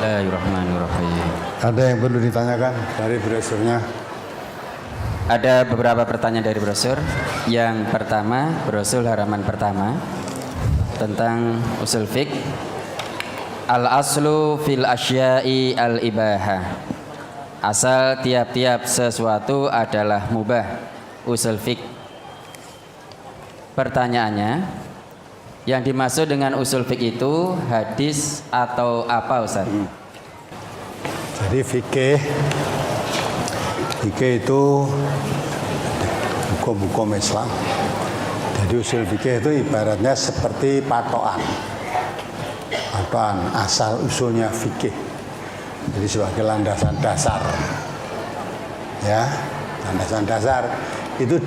Bismillahirrahmanirrahim. Ada yang perlu ditanyakan dari brosurnya? Ada beberapa pertanyaan dari brosur. Yang pertama, brosur halaman pertama tentang usul fiqh. Al-aslu fil asya'i al-ibaha. Asal tiap-tiap sesuatu adalah mubah. Usul fiqh. Pertanyaannya, yang dimaksud dengan usul fiqh itu hadis atau apa, Ustaz? Jadi fikih itu hukum-hukum Islam. Jadi usul fikih itu ibaratnya seperti patokan asal usulnya fikih. Jadi sebagai landasan dasar, ya, landasan dasar itu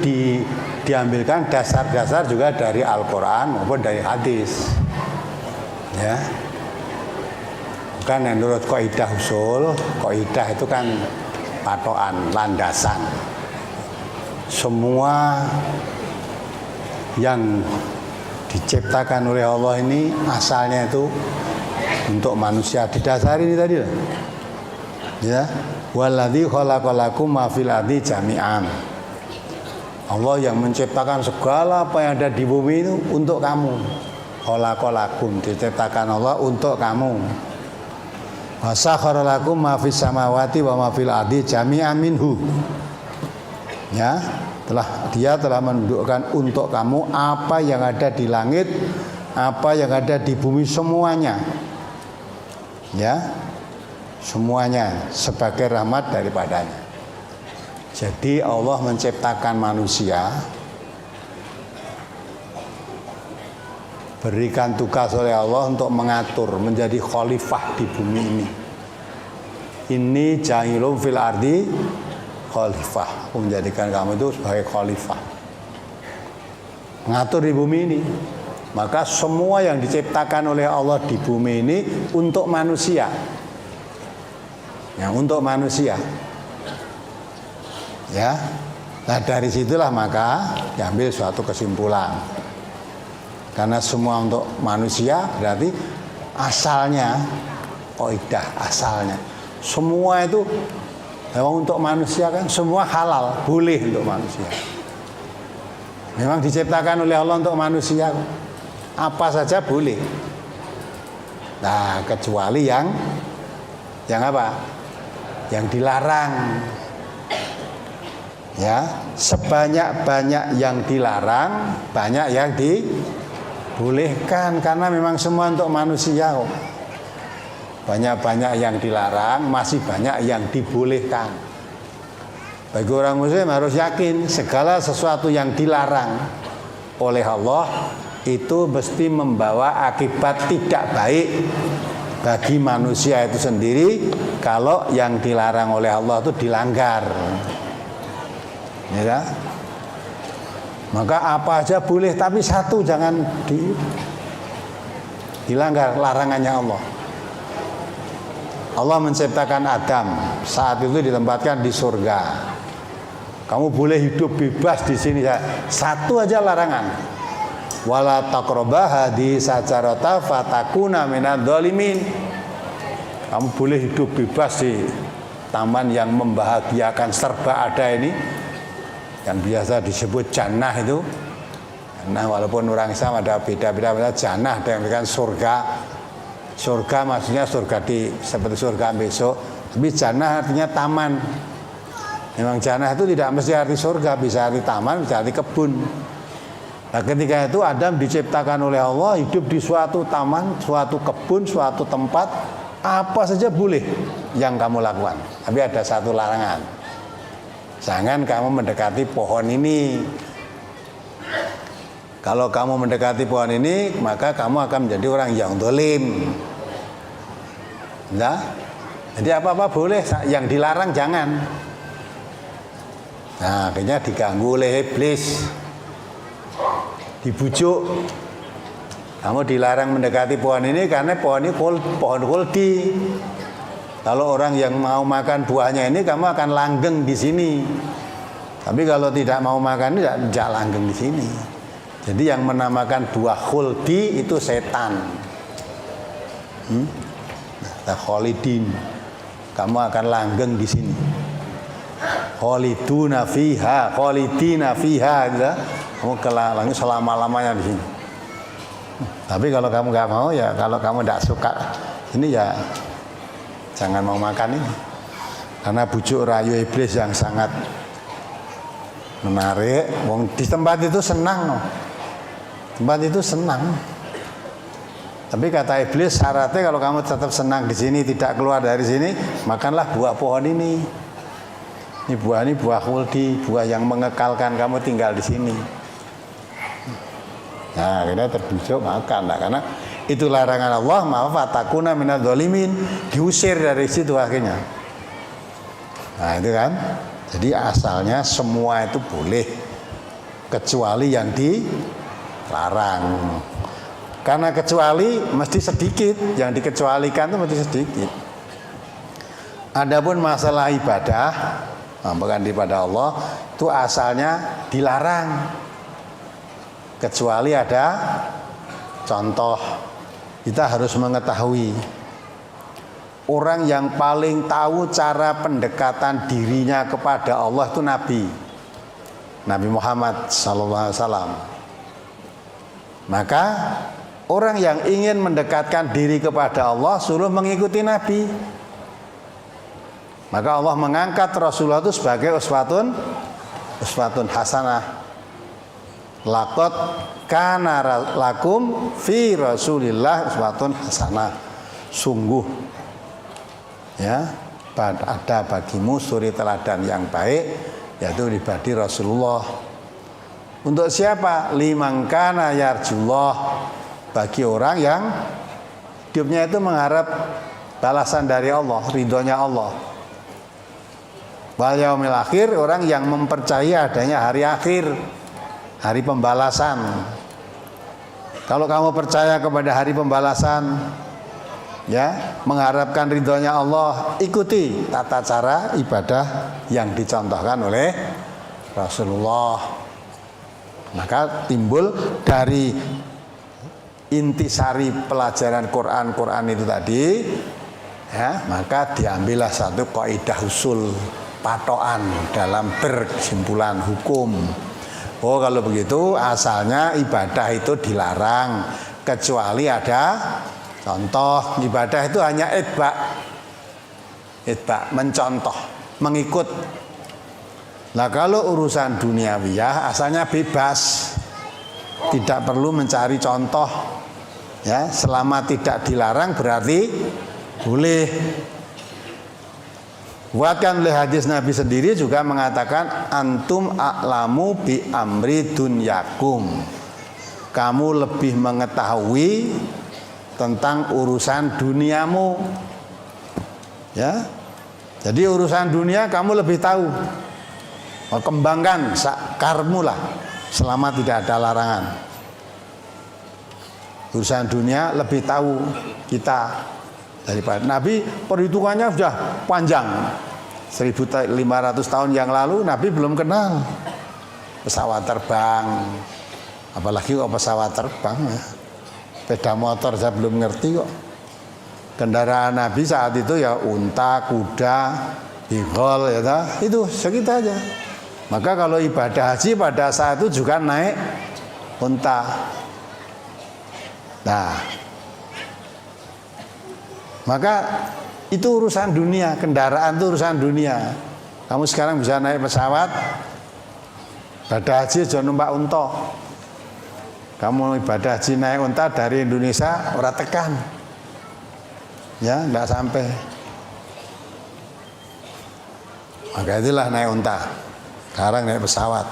diambilkan dasar-dasar juga dari Al-Quran maupun dari hadis, ya. Bukan menurut kaidah usul. Kaidah itu kan patokan, landasan. Semua yang diciptakan oleh Allah ini asalnya itu untuk manusia. Didasari ini tadi lah, ya. Waladzi khalaqalakum ma fil ardi jami'an. Allah yang menciptakan segala apa yang ada di bumi itu untuk kamu. Khalaqalakum, diciptakan Allah untuk kamu. Wa sakhkhara lakum ma fis samawati wa ma fil ardi jami'an minhu. Ya, dia telah menundukkan untuk kamu apa yang ada di langit, apa yang ada di bumi semuanya. Ya. Semuanya sebagai rahmat daripadanya. Jadi Allah menciptakan manusia, berikan tugas oleh Allah untuk mengatur, menjadi khalifah di bumi ini. Ini ja'ilun fil ardi khalifah, menjadikan kamu itu sebagai khalifah, mengatur di bumi ini. Maka semua yang diciptakan oleh Allah di bumi ini untuk manusia, ya, untuk manusia, ya. Nah dari situlah maka diambil suatu kesimpulan. Karena semua untuk manusia berarti asalnya kaidah, asalnya semua itu memang untuk manusia, kan semua halal, boleh untuk manusia. Memang diciptakan oleh Allah untuk manusia, apa saja boleh. Nah kecuali yang apa? Yang dilarang. Ya, sebanyak-banyak yang dilarang, banyak yang dibolehkan, karena memang semua untuk manusia. Banyak-banyak yang dilarang, masih banyak yang dibolehkan. Bagi orang muslim harus yakin segala sesuatu yang dilarang oleh Allah itu mesti membawa akibat tidak baik bagi manusia itu sendiri kalau yang dilarang oleh Allah itu dilanggar. Ya, maka apa aja boleh, tapi satu jangan dilanggar, larangannya Allah. Allah menciptakan Adam, saat itu ditempatkan di surga. Kamu boleh hidup bebas di sini, satu aja larangan. Wala taqrabah hadhihi sajarata fatakuna minadh dhalimin. Kamu boleh hidup bebas di taman yang membahagiakan serba ada ini, yang biasa disebut jannah itu. Nah walaupun orang Islam ada beda-beda, jannah ada yang dikatakan surga. Surga maksudnya surga seperti surga besok. Tapi jannah artinya taman. Memang jannah itu tidak mesti arti surga, bisa arti taman, bisa arti kebun. Nah ketika itu Adam diciptakan oleh Allah hidup di suatu taman, suatu kebun, suatu tempat, apa saja boleh yang kamu lakukan. Tapi ada satu larangan. Jangan kamu mendekati pohon ini. Kalau kamu mendekati pohon ini, maka kamu akan menjadi orang yang zalim. Nah, jadi apa-apa boleh, yang dilarang jangan. Nah, akhirnya diganggu oleh iblis, dibujuk. Kamu dilarang mendekati pohon ini karena pohon ini pohon khuldi. Kalau orang yang mau makan buahnya ini, kamu akan langgeng di sini. Tapi kalau tidak mau makan, tidak langgeng di sini. Jadi yang menamakan buah khuldi itu setan. khalidin. Kamu akan langgeng di sini. Khaliduna fiha, khalidina fiha gitu. Kamu langgeng selama-lamanya di sini. Tapi kalau kamu nggak mau ya, kalau kamu tidak suka ini ya jangan mau makan ini. Karena bujuk rayu iblis yang sangat menarik. Di tempat itu senang, tempat itu senang. Tapi kata iblis syaratnya kalau kamu tetap senang di sini, tidak keluar dari sini, makanlah buah pohon ini. Ini buah khuldi, buah yang mengekalkan kamu tinggal di sini. Nah, kita terbujuk makan, nah, karena itu larangan Allah, maka fatakuna minadz dzalimin, diusir dari situ akhirnya. Nah, itu kan. Jadi asalnya semua itu boleh kecuali yang dilarang. Karena kecuali mesti sedikit, yang dikecualikan itu mesti sedikit. Adapun masalah ibadah, bukan ibadah Allah, itu asalnya dilarang. Kecuali ada contoh. Kita harus mengetahui orang yang paling tahu cara pendekatan dirinya kepada Allah itu Nabi Muhammad SAW. Maka orang yang ingin mendekatkan diri kepada Allah suruh mengikuti Nabi. Maka Allah mengangkat Rasulullah itu sebagai uswatun hasanah. Laqad kana lakum fi Rasulillah uswatun hasanah. Sungguh ya, ada bagimu suri teladan yang baik, yaitu pribadi Rasulullah. Untuk siapa? Liman kana yarjullah, bagi orang yang hidupnya itu mengharap balasan dari Allah, ridhonya Allah. Wal yaumil akhir, orang yang mempercayai adanya hari akhir, hari pembalasan. Kalau kamu percaya kepada hari pembalasan, ya, mengharapkan ridhonya Allah, ikuti tata cara ibadah yang dicontohkan oleh Rasulullah. Maka timbul dari intisari pelajaran Quran itu tadi, ya, maka diambillah satu kaidah usul patokan dalam berkesimpulan hukum. Oh, kalau begitu asalnya ibadah itu dilarang kecuali ada contoh. Ibadah itu hanya itba, mencontoh, mengikut. Nah, kalau urusan duniawiyah asalnya bebas, tidak perlu mencari contoh. Ya, selama tidak dilarang berarti boleh. Buatkan oleh hadis Nabi sendiri juga mengatakan antum a'lamu bi amri dunyakum. Kamu lebih mengetahui tentang urusan duniamu. Ya. Jadi urusan dunia kamu lebih tahu. Kembangkan sakarmu lah selama tidak ada larangan. Urusan dunia lebih tahu kita daripada Nabi. Perhitungannya sudah panjang. 1500 tahun yang lalu Nabi belum kenal pesawat terbang, apalagi kok pesawat terbang ya. Sepeda motor saya belum ngerti kok. Kendaraan Nabi saat itu ya unta, kuda, bigol ya, itu segitu aja. Maka kalau ibadah haji pada saat itu juga naik unta. Nah, maka itu urusan dunia, kendaraan itu urusan dunia. Kamu sekarang bisa naik pesawat, ibadah haji jangan numpak unta. Kamu ibadah haji naik unta dari Indonesia ora tekan, ya nggak sampai. Maka itulah naik unta. Sekarang naik pesawat.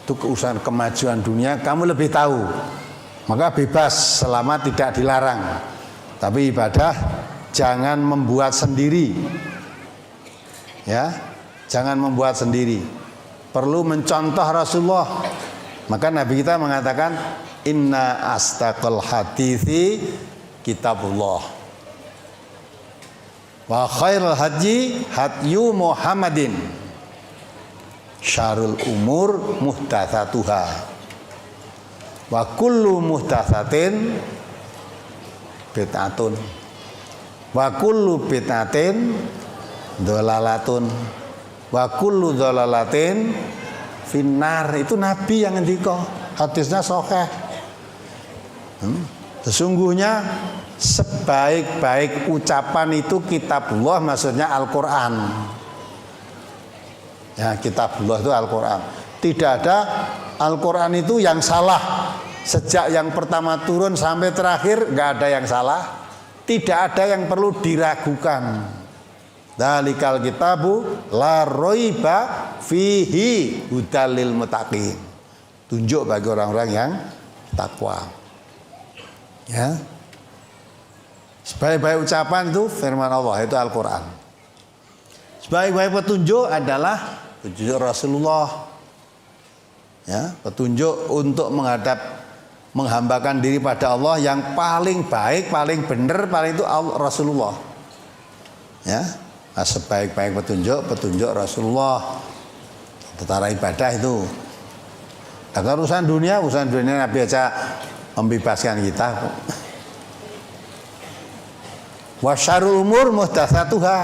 Itu urusan kemajuan dunia, kamu lebih tahu. Maka bebas selama tidak dilarang. Tapi ibadah jangan membuat sendiri. Ya, jangan membuat sendiri. Perlu mencontoh Rasulullah. Maka Nabi kita mengatakan inna astaqal hadithi kitabullah. Wa khairul haji hadyu Muhammadin. Syarul umur muhdatsatuha. Wa kullu muhdatsatin bid'atun. Wa kullu bid'atin dhalalatun wa kullu dhalalatin finnar. Itu Nabi yang ngendika, hadisnya sahih. Sesungguhnya sebaik-baik ucapan itu kitabullah, maksudnya Al-Qur'an. Ya, kitabullah itu Al-Qur'an. Tidak ada Al-Qur'an itu yang salah. Sejak yang pertama turun sampai terakhir nggak ada yang salah. Tidak ada yang perlu diragukan. Dzalikal kitabu la raiba fihi hudal lil muttaqin. Tunjuk bagi orang-orang yang takwa. Ya. Sebaik-baik ucapan itu firman Allah, itu Al-Qur'an. Sebaik-baik petunjuk adalah petunjuk Rasulullah. Ya, petunjuk untuk menghambakan diri pada Allah yang paling baik, paling benar, paling itu Rasulullah. Ya, nah, sebaik-baik petunjuk Rasulullah. Tentara ibadah itu. Nah, urusan dunia Nabi aja membebaskan kita. Wa syarrul umur muhdatsatuha.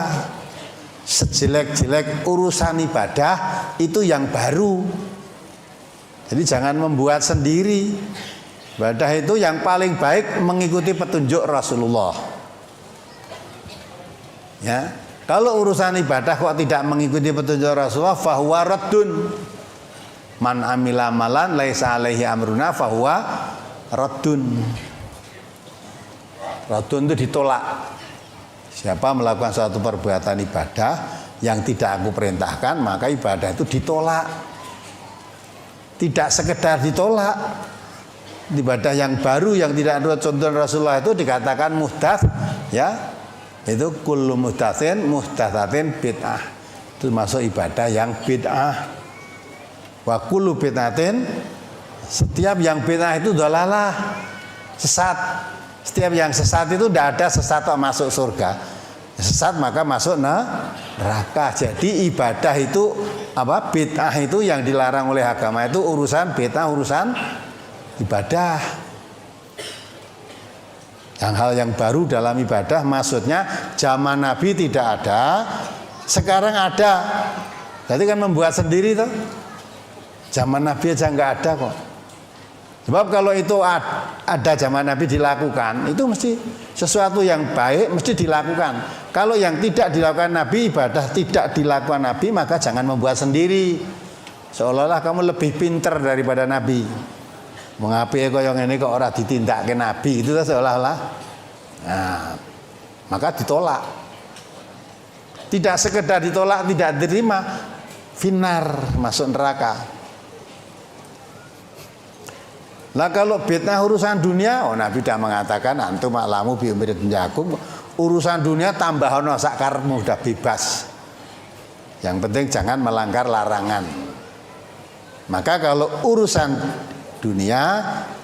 Sejelek-jelek urusan ibadah itu yang baru. Jadi jangan membuat sendiri. Ibadah itu yang paling baik mengikuti petunjuk Rasulullah. Ya, kalau urusan ibadah kok tidak mengikuti petunjuk Rasulullah, fahuwa raddun. Man amila amalan laisa alaihi amruna fahuwa raddun. Raddun itu ditolak. Siapa melakukan suatu perbuatan ibadah yang tidak aku perintahkan, maka ibadah itu ditolak. Tidak sekedar ditolak. Ibadah yang baru yang tidak menurut contoh Rasulullah itu dikatakan muhdats, ya. Itu kullu muhdatsatin bid'ah. Itu masuk ibadah yang bid'ah. Wa kullu bid'atin, setiap yang bid'ah itu dhalalah, sesat. Setiap yang sesat itu tidak ada sesat masuk surga. Sesat maka masuk neraka. Jadi ibadah itu bid'ah itu yang dilarang oleh agama itu urusan bid'ah, urusan ibadah. Yang hal yang baru dalam ibadah maksudnya zaman Nabi tidak ada, sekarang ada. Jadi kan membuat sendiri tuh. Zaman Nabi aja nggak ada kok. Sebab kalau itu ada zaman Nabi dilakukan, itu mesti sesuatu yang baik mesti dilakukan. Kalau yang tidak dilakukan Nabi, ibadah tidak dilakukan Nabi, maka jangan membuat sendiri. Seolah-olah kamu lebih pinter daripada Nabi. Mengapi kok yang ini kok orang ditindakke Nabi itu seolah-olah. Nah, maka ditolak. Tidak sekedar ditolak, tidak diterima, finar, masuk neraka. Lah kalau bid'ah urusan dunia, Nabi sudah mengatakan antum a'lamu bi umuri dunyakum, urusan dunia tambah ono sak karepmu, udah bebas. Yang penting jangan melanggar larangan. Maka kalau urusan dunia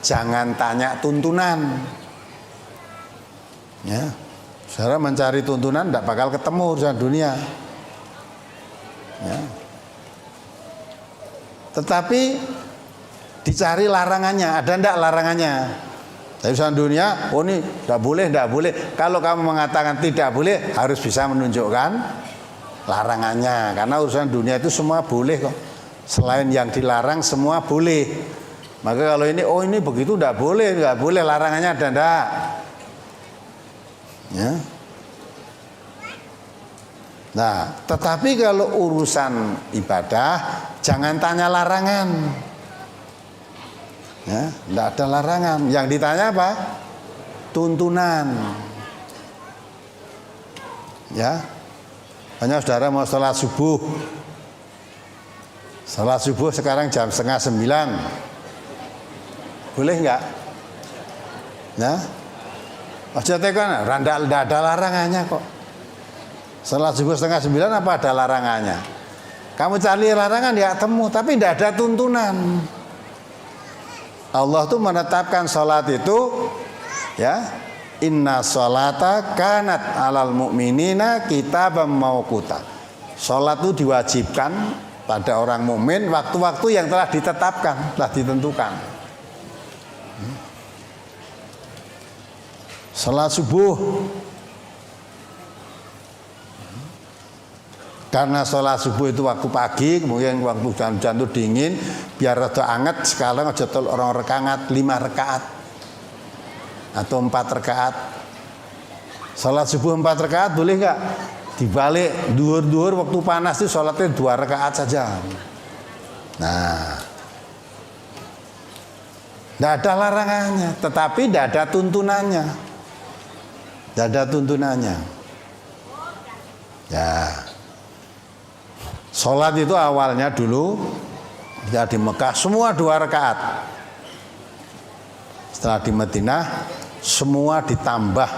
jangan tanya tuntunan. Ya. Saudara mencari tuntunan tidak bakal ketemu urusan dunia. Ya. Tetapi dicari larangannya, ada ndak larangannya? Tapi urusan dunia, ini tidak boleh. Kalau kamu mengatakan tidak boleh, harus bisa menunjukkan larangannya. Karena urusan dunia itu semua boleh kok. Selain yang dilarang semua boleh. Maka kalau ini begitu nggak boleh larangannya ada ndak? Ya. Nah, tetapi kalau urusan ibadah jangan tanya larangan. Ya, tidak ada larangan. Yang ditanya apa? Tuntunan. Ya, hanya saudara mau sholat subuh. Sholat subuh sekarang jam 8:30. Boleh nggak? Ya, maksudnya kan tidak ada larangannya kok. Sholat subuh 8:30 apa ada larangannya? Kamu cari larangan ya temu, tapi tidak ada tuntunan. Allah tuh menetapkan sholat itu, ya, inna sholata kanat alal mu'minina kitaban mauquta. Sholat itu diwajibkan pada orang mukmin waktu-waktu yang telah ditetapkan, telah ditentukan. Sholat subuh Karena sholat subuh itu waktu pagi, kemudian waktu hujan-hujan itu dingin, biar rada anget, sekarang aja orang rekaat 5 rakaat atau 4 rakaat. Sholat subuh 4 rakaat boleh nggak? Dibalik duhur-duhur waktu panas itu sholatnya 2 rakaat saja. Nah, tidak ada larangannya, tetapi tidak ada tuntunannya. Tidak ada tuntunannya. Ya. Sholat itu awalnya dulu ya di Mekah semua 2 rakaat. Setelah di Madinah semua ditambah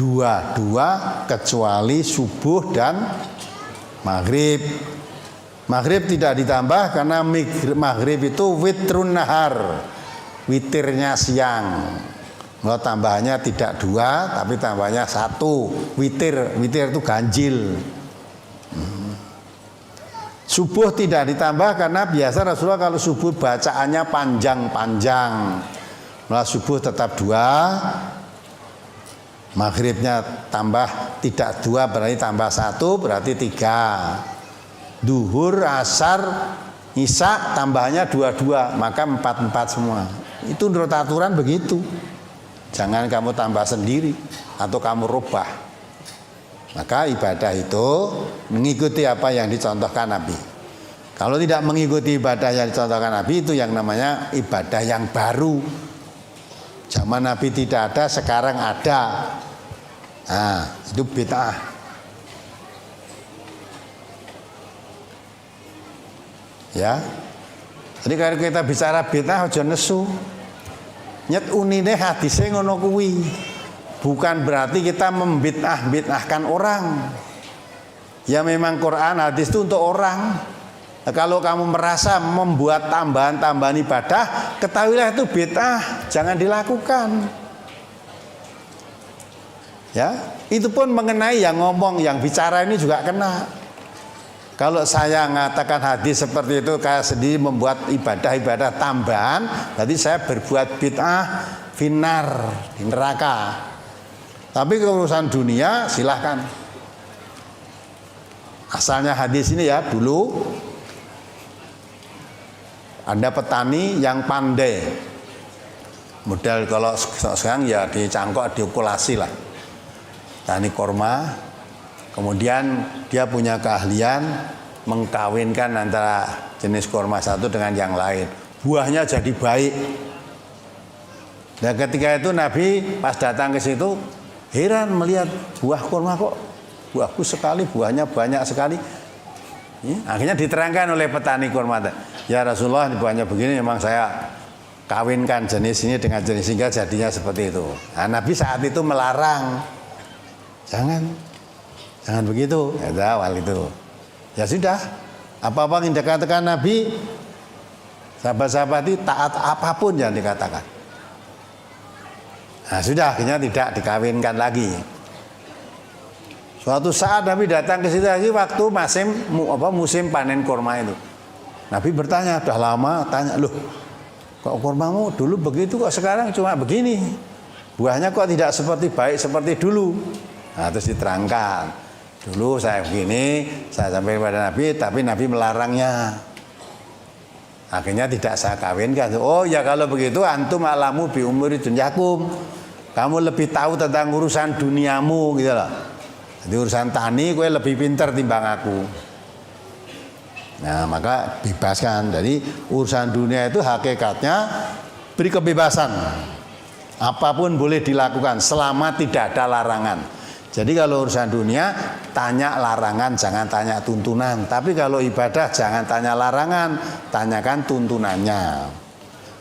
2 kecuali subuh dan maghrib. Maghrib tidak ditambah karena maghrib itu witrun nahar, witirnya siang. Kalau tambahannya tidak 2 tapi tambahnya 1 witir. Witir itu ganjil. Subuh tidak ditambah karena biasa Rasulullah kalau subuh bacaannya panjang-panjang. Malah subuh tetap 2, maghribnya tambah tidak 2 berarti tambah 1 berarti 3. Duhur, asar, isya tambahnya 2 maka 4 semua. Itu menurut aturan begitu. Jangan kamu tambah sendiri atau kamu rubah. Maka ibadah itu mengikuti apa yang dicontohkan Nabi. Kalau tidak mengikuti ibadah yang dicontohkan Nabi, itu yang namanya ibadah yang baru. Zaman Nabi tidak ada, sekarang ada. Nah, itu bid'ah. Ya. Jadi kalau kita bicara bid'ah aja nesu. Nyet unine hadise ngono kuwi. Bukan berarti kita membid'ah-bid'ahkan orang. Ya memang Quran, hadis itu untuk orang. Nah, kalau kamu merasa membuat tambahan-tambahan ibadah, ketahuilah itu bid'ah, jangan dilakukan. Ya, itu pun mengenai yang ngomong, yang bicara ini juga kena. Kalau saya mengatakan hadis seperti itu kayak sendiri membuat ibadah-ibadah tambahan, berarti saya berbuat bid'ah finar di neraka. Tapi urusan dunia silahkan. Asalnya hadis ini ya dulu ada petani yang pandai. Model kalau sekarang ya dicangkok, diokulasi lah. Tani korma. Kemudian dia punya keahlian mengkawinkan antara jenis korma satu dengan yang lain. Buahnya jadi baik. Dan ketika itu Nabi pas datang ke situ heran melihat buah kurma kok bagus sekali, buahnya banyak sekali. Ya, akhirnya diterangkan oleh petani kurma, ya Rasulullah buahnya begini, memang saya kawinkan jenis ini dengan jenis sehingga jadinya seperti itu. Nah, Nabi saat itu melarang, jangan begitu. Ya awal itu, ya sudah, apa-apa yang dikatakan Nabi, sahabat-sahabat itu taat apapun yang dikatakan. Nah sudah, akhirnya tidak dikawinkan lagi. Suatu saat Nabi datang ke situ lagi waktu musim panen kurma itu. Nabi bertanya, sudah lama tanya, loh kok kurmamu dulu begitu kok sekarang cuma begini? Buahnya kok tidak seperti baik seperti dulu? Nah terus diterangkan, dulu saya begini, saya sampaikan kepada Nabi, tapi Nabi melarangnya. Akhirnya tidak saya kawinkan. Oh ya kalau begitu antum alamu bi umuri dunyakum. Kamu lebih tahu tentang urusan duniamu gitu loh. Jadi urusan tani kowe lebih pintar timbang aku. Nah, maka bebaskan. Jadi urusan dunia itu hakikatnya beri kebebasan. Apapun boleh dilakukan selama tidak ada larangan. Jadi kalau urusan dunia tanya larangan, jangan tanya tuntunan. Tapi kalau ibadah jangan tanya larangan, tanyakan tuntunannya.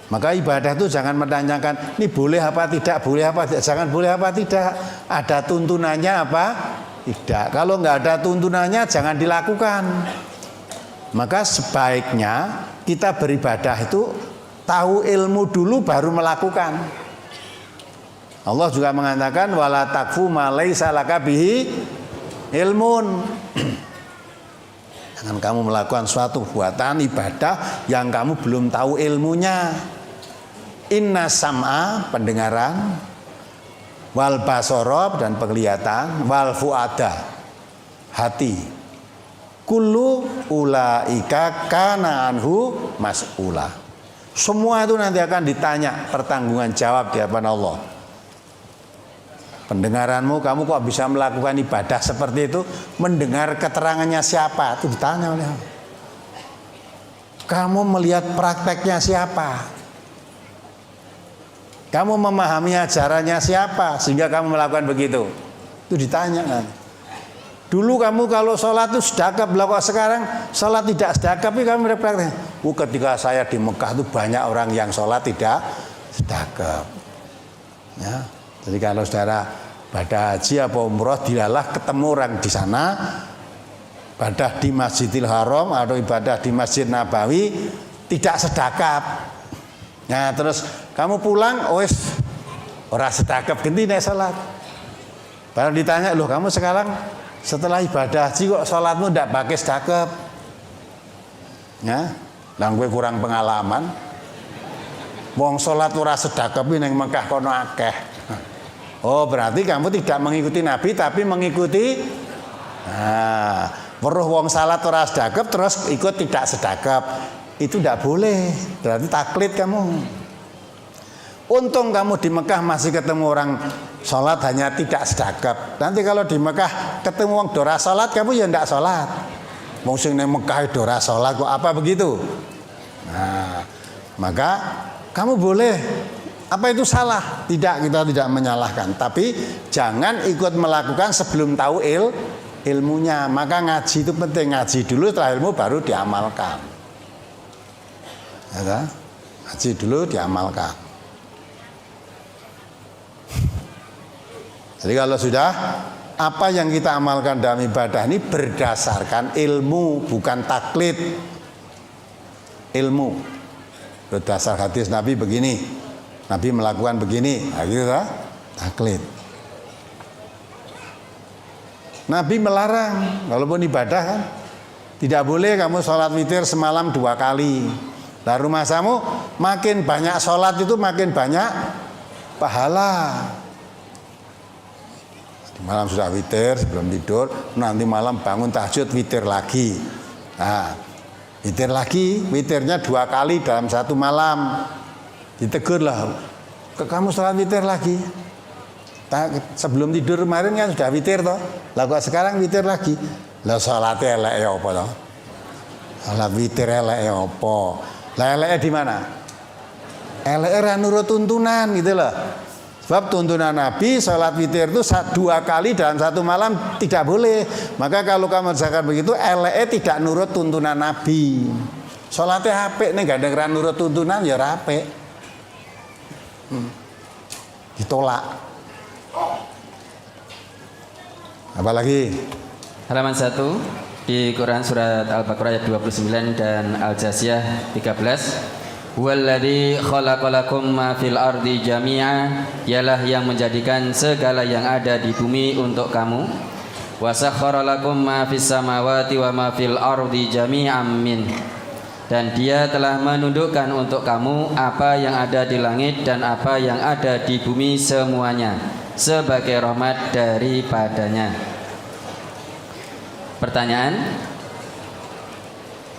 Maka ibadah itu jangan menanyakan ini boleh apa tidak, boleh apa tidak, jangan boleh apa tidak. Ada tuntunannya apa? Tidak. Kalau nggak ada tuntunannya jangan dilakukan. Maka sebaiknya kita beribadah itu tahu ilmu dulu baru melakukan. Allah juga mengatakan wala takfu ma laisa laka bihi ilmun. Jangan kamu melakukan suatu perbuatan ibadah yang kamu belum tahu ilmunya. Inna sam'a pendengaran, wal basara dan penglihatan, wal fuada hati. kullu ulaika kana anhu mas'ula. Semua itu nanti akan ditanya, pertanggungan jawab di hadapan Allah. Pendengaranmu, kamu kok bisa melakukan ibadah seperti itu? Mendengar keterangannya siapa? Itu ditanya oleh Allah. Kamu melihat prakteknya siapa? Kamu memahami ajarannya siapa sehingga kamu melakukan begitu? Itu ditanya kan. Dulu kamu kalau sholat itu sedekap, kok sekarang sholat tidak sedekap, tapi kamu berpraktek. Ketika saya di Mekah itu banyak orang yang sholat tidak sedekap. Ya. Jadi kalau saudara pada haji atau umroh dilalah ketemu orang di sana, ibadah di Masjidil Haram atau ibadah di Masjid Nabawi tidak sedekap. Nah terus kamu pulang, wes ora sedekap, ganti nek sholat. Baru ditanya, loh kamu sekarang setelah ibadah haji kok sholatmu tidak pakai sedekap? Ya, lah gue kurang pengalaman. Wong sholat ora sedekap ning Mekah kono akeh. Oh berarti kamu tidak mengikuti Nabi tapi mengikuti. Nah, weruh wong salat ora sedekap terus ikut tidak sedekap. Itu tidak boleh. Berarti taklid kamu. Untung kamu di Mekah masih ketemu orang sholat hanya tidak sedekap. Nanti kalau di Mekah ketemu orang dora sholat, kamu ya tidak sholat. Wong sing nang Mekah dora sholat kok apa begitu? Nah, maka kamu boleh. Apa itu salah? Tidak, kita tidak menyalahkan. Tapi jangan ikut melakukan sebelum tahu ilmunya. Maka ngaji itu penting. Ngaji dulu, setelah ilmu baru diamalkan. Ya, ngaji dulu diamalkan. Jadi kalau sudah apa yang kita amalkan dalam ibadah ini berdasarkan ilmu, bukan taklid. Ilmu. Berdasar hadis Nabi begini, Nabi melakukan begini, nah gitu lah, taklid. Nabi melarang, walaupun ibadah kan, tidak boleh kamu sholat witir semalam 2 kali. Nah rumah kamu makin banyak sholat itu makin banyak pahala. Malam sudah witir sebelum tidur, nanti malam bangun tahajud witir lagi. Nah, witir lagi, witirnya 2 kali dalam 1 malam. Ditegur lah, kamu sholat witir lagi. Sebelum tidur kemarin kan sudah witir toh, lah kok sekarang witir lagi. Lah sholatnya elek ya apa toh? Sholat witir elek ya apa? Lah elek di mana? Elek ora nurut tuntunan gitu loh. Sebab tuntunan Nabi sholat witir itu 2 kali dalam 1 malam tidak boleh. Maka kalau kamu mengerjakan begitu, LE tidak nurut tuntunan Nabi. Sholatnya apik nih gak ada nurut tuntunan ya apik. Ditolak. Apalagi? Halaman 1 di Quran surat Al-Baqarah ayat 29 dan Al-Jasiyah 13. Walladzi khalaqalakum ma fil ardi jami'a, ialah yang menjadikan segala yang ada di bumi untuk kamu. Wa sakhkhara lakum ma fis samawati wa ma fil ardi jami'an min, dan dia telah menundukkan untuk kamu apa yang ada di langit dan apa yang ada di bumi semuanya sebagai rahmat daripadanya. Pertanyaan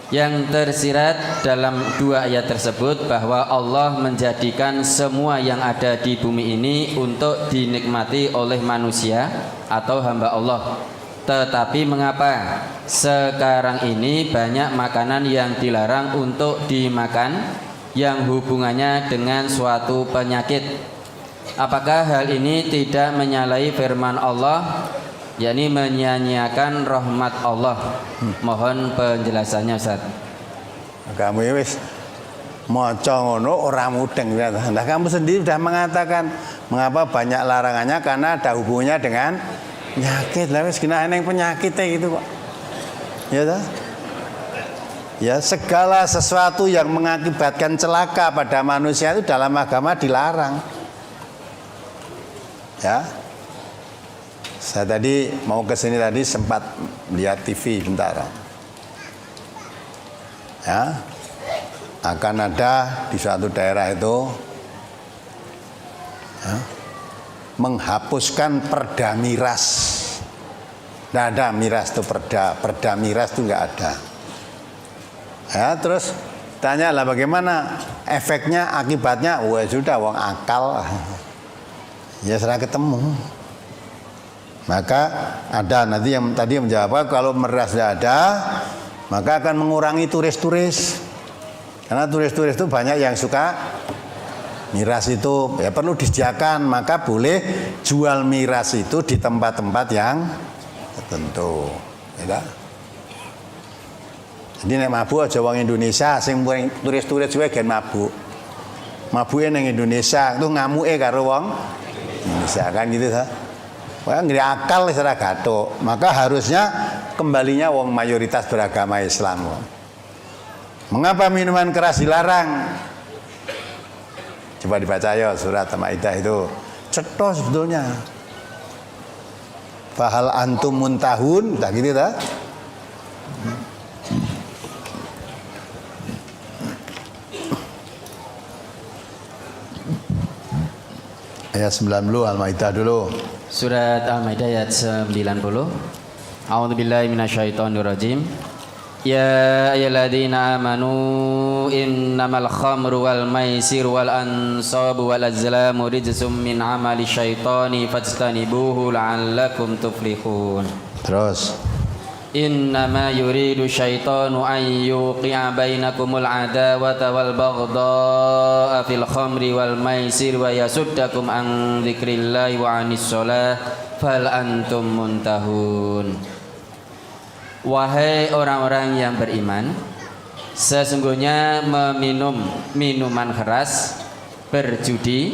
yang tersirat dalam 2 ayat tersebut bahwa Allah menjadikan semua yang ada di bumi ini untuk dinikmati oleh manusia atau hamba Allah. Tetapi mengapa sekarang ini banyak makanan yang dilarang untuk dimakan yang hubungannya dengan suatu penyakit? Apakah hal ini tidak menyalahi firman Allah, yakni menyia-nyiakan rahmat Allah? Mohon penjelasannya Ustaz. Kamu ya wis maca ngono ora mudeng. Nah, kamu sendiri sudah mengatakan mengapa banyak larangannya karena ada hubungannya dengan penyakit. Lah wis kena neng penyakit gitu kok. Ya toh? Ya, segala sesuatu yang mengakibatkan celaka pada manusia itu dalam agama dilarang. Ya. Saya tadi mau ke sini tadi sempat lihat TV bentar. Ya. Akan ada di suatu daerah itu ya, menghapuskan perda miras. Nggak ada miras itu perda miras itu nggak ada. Ya, terus tanya lah bagaimana efeknya, akibatnya? Wah sudah, wong akal. Ya serah ketemu. Maka ada nanti yang tadi menjawab kalau miras tidak ada, maka akan mengurangi turis-turis. Karena turis-turis itu banyak yang suka miras itu, ya perlu disediakan, maka boleh jual miras itu di tempat-tempat yang tertentu. Ya. Jadi nek mabuk aja wong Indonesia, sing turis-turis wae gen mabuk. Mabuke ning Indonesia itu ngamuke karo wong Indonesia kan gitu ta. Wah nggih akal wis ora gathuk. Maka harusnya kembalinya wong mayoritas beragama Islam. Mengapa minuman keras dilarang? Coba dibaca ya surat Al-Maidah itu. Cetha sebetulnya. Fahal antum muntahun, tak gitu ta? Ayat 90 Al-Maidah dulu. Surat Al-Maidah ayat 90. A'udzubillahi minasyaitonirrajim. Ya ayyuhalladzina amanu innamal khamru wal maisiru wal ansabu wal azlamu rijsum min amali syaitani fajtanibuhu la'allakum tuflihun. Terus Innama yuridu syaitanu an yuqi'a bainakumul adawata wal baghdha'a fil khamri wal maisir wa yasuddakum an dzikrillahi wa anis shalah fal antum muntahun. Wahai orang-orang yang beriman, sesungguhnya meminum minuman keras, berjudi,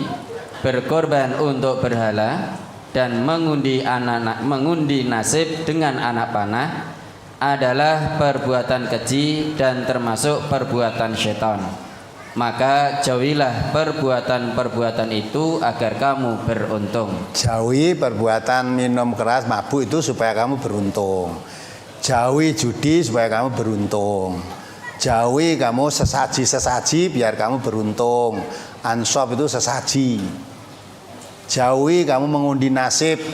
berkorban untuk berhala, dan mengundi nasib dengan anak panah adalah perbuatan keji dan termasuk perbuatan syaitan. Maka jauhilah perbuatan-perbuatan itu agar kamu beruntung. jauhi perbuatan minum keras, mabuk itu supaya kamu beruntung. Jauhi judi supaya kamu beruntung. Jauhi kamu sesaji biar kamu beruntung. Ansop itu sesaji. Jauhi kamu mengundi nasib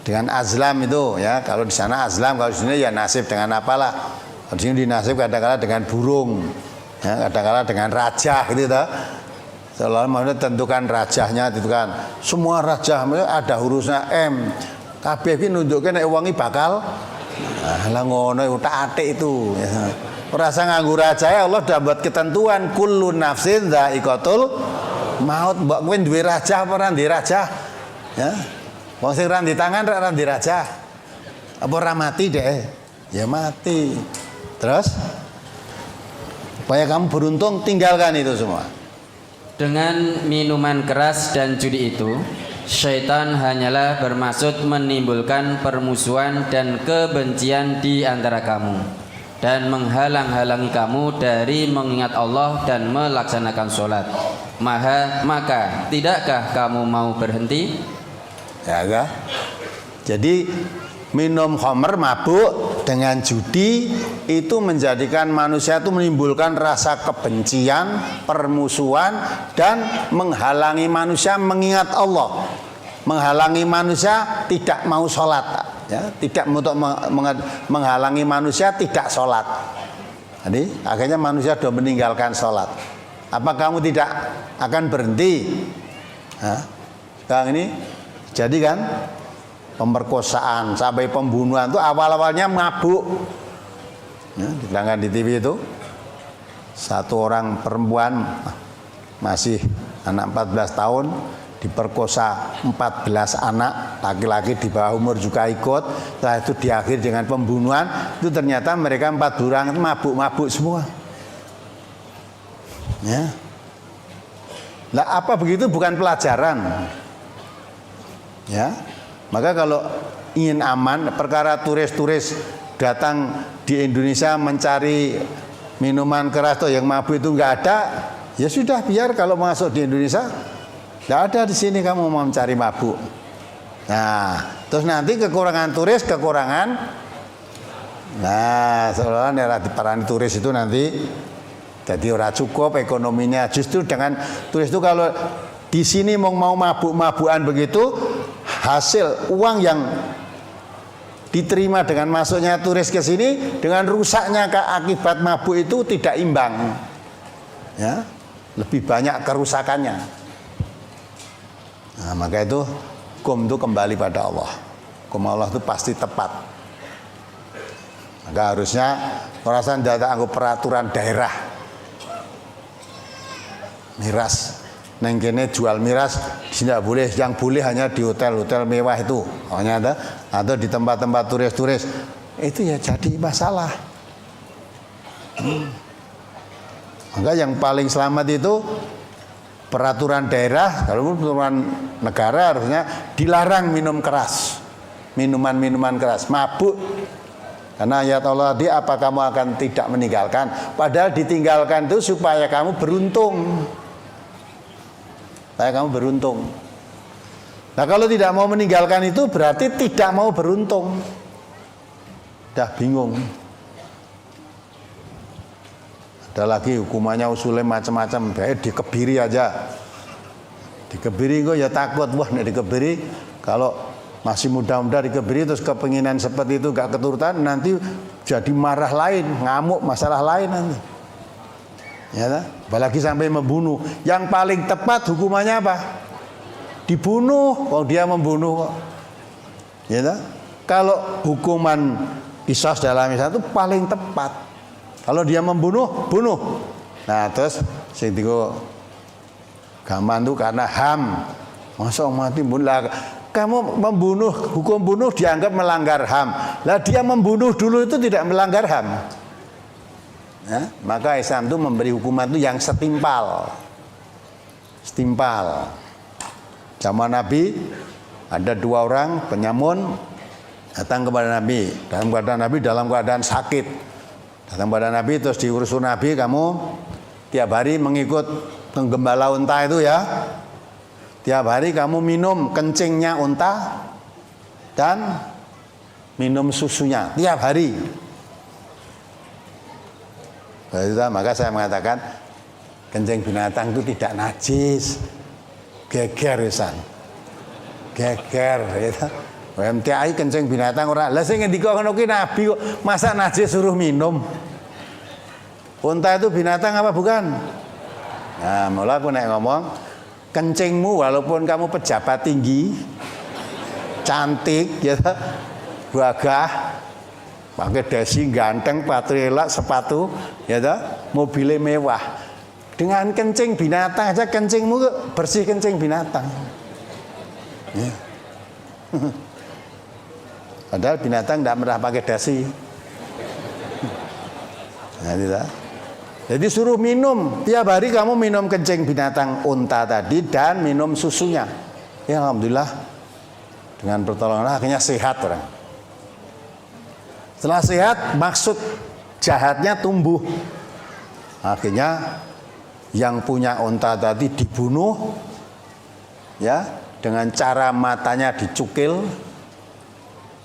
dengan azlam itu ya. Kalau di sana azlam, kalau di sini ya nasib dengan apalah. Kalau di sini di nasib kadang-kadang dengan burung, ya, kadang-kadang dengan raja gitu toh. Seolah maksudnya tentukan rajahnya itu kan. Semua rajah ada hurufnya M. Kabeh iki nunjukke nek wong iki bakal lah ngono utak-atik itu ya. Rasa nganggo raja ya Allah udah buat ketentuan kullu nafsin dha'iqatul maut. Mbok kowe duwe raja apa ora duwe raja? Ya. Wong sing ra di tangan ra di raja. Apa ora mati deh? Ya mati. Terus supaya kamu beruntung tinggalkan itu semua. Dengan minuman keras dan judi itu, syaitan hanyalah bermaksud menimbulkan permusuhan dan kebencian di antara kamu dan menghalang-halangi kamu dari mengingat Allah dan melaksanakan sholat. Maka tidakkah kamu mau berhenti? Ya kan? Jadi minum khamr, mabuk dengan judi itu menjadikan manusia itu menimbulkan rasa kebencian, permusuhan dan menghalangi manusia mengingat Allah, menghalangi manusia tidak mau sholat, ya, tidak untuk menghalangi manusia tidak sholat. Jadi akhirnya manusia sudah meninggalkan sholat. Apa kamu tidak akan berhenti? Sekarang ini jadi kan pemerkosaan sampai pembunuhan itu awal-awalnya mabuk. Ya, ditangkan di TV itu satu orang perempuan masih anak 14 tahun diperkosa 14 anak laki-laki di bawah umur juga ikut. Setelah itu diakhiri dengan pembunuhan. Itu ternyata mereka 4 orang itu mabuk-mabuk semua. Ya. Lah apa begitu bukan pelajaran? Ya. Maka kalau ingin aman, perkara turis-turis datang di Indonesia mencari minuman keras atau yang mabuk itu nggak ada, ya sudah biar kalau masuk di Indonesia nggak ada di sini kamu mau mencari mabuk. Nah, terus nanti kekurangan turis, nah seolah-olah para turis itu nanti jadi ora cukup ekonominya. Justru dengan turis itu kalau di sini mau mabuk-mabukan begitu, hasil uang yang diterima dengan masuknya turis ke sini, dengan rusaknya akibat mabuk itu tidak imbang. Ya, lebih banyak kerusakannya. Nah, maka itu hukum itu kembali pada Allah. Hukum Allah itu pasti tepat. Maka harusnya orang data anggap peraturan daerah. Miras, neng kene jual miras tidak boleh, yang boleh hanya di hotel-hotel mewah itu, hanya ada atau di tempat-tempat turis-turis. Itu ya jadi masalah. Maka yang paling selamat itu peraturan daerah, kalau peraturan negara harusnya dilarang minum keras, minuman-minuman keras, mabuk. Karena ayat Allah tadi, apa kamu akan tidak meninggalkan? Padahal ditinggalkan itu supaya kamu beruntung. Supaya kamu beruntung. Nah kalau tidak mau meninggalkan itu berarti tidak mau beruntung. Dah bingung. Ada lagi hukumannya usulnya macam-macam. Baik dikebiri aja. Dikebiri kok ya takut. Wah nek dikebiri, kalau masih muda-muda dikebiri terus kepenginan seperti itu gak keturutan, nanti jadi marah lain, ngamuk, masalah lain nanti. Ya, apalagi sampai membunuh. Yang paling tepat hukumannya apa? Dibunuh. Kalau dia membunuh kok. Ya, kalau hukuman qisas dalam Islam itu paling tepat. Kalau dia membunuh, bunuh. Nah, terus sing digo gaman itu karena HAM. Masa mati bunuh. Kamu membunuh, hukum bunuh dianggap melanggar HAM. Lah dia membunuh dulu itu tidak melanggar HAM. Ya, maka Islam itu memberi hukuman itu yang setimpal. Setimpal. Zaman Nabi ada 2 orang penyamun datang kepada Nabi. Dalam keadaan sakit. Datang kepada Nabi terus diurus Nabi, kamu tiap hari mengikut penggembala unta itu ya. Tiap hari kamu minum kencingnya unta dan minum susunya tiap hari. Maka saya mengatakan kencing binatang itu tidak najis. Geger Isan. Geger ya. MTI kencing binatang ora. Lah sing ngendika ngono kuwi Nabi kok masa najis suruh minum. Unta itu binatang apa bukan? Nah, mula aku nek ngomong kencingmu walaupun kamu pejabat tinggi, cantik ya, gagah, pakai dasi ganteng, sepatu elok, sepatu ya toh, mobilnya mewah. Dengan kencing binatang aja kencingmu bersih kencing binatang. Ya. Padahal binatang tidak pernah pakai dasi. Nah, tidak. Jadi suruh minum, tiap hari kamu minum kencing binatang unta tadi dan minum susunya. Ya alhamdulillah dengan pertolongan akhirnya sehat orang. Setelah sehat maksud jahatnya tumbuh. Akhirnya yang punya unta tadi dibunuh ya dengan cara matanya dicukil,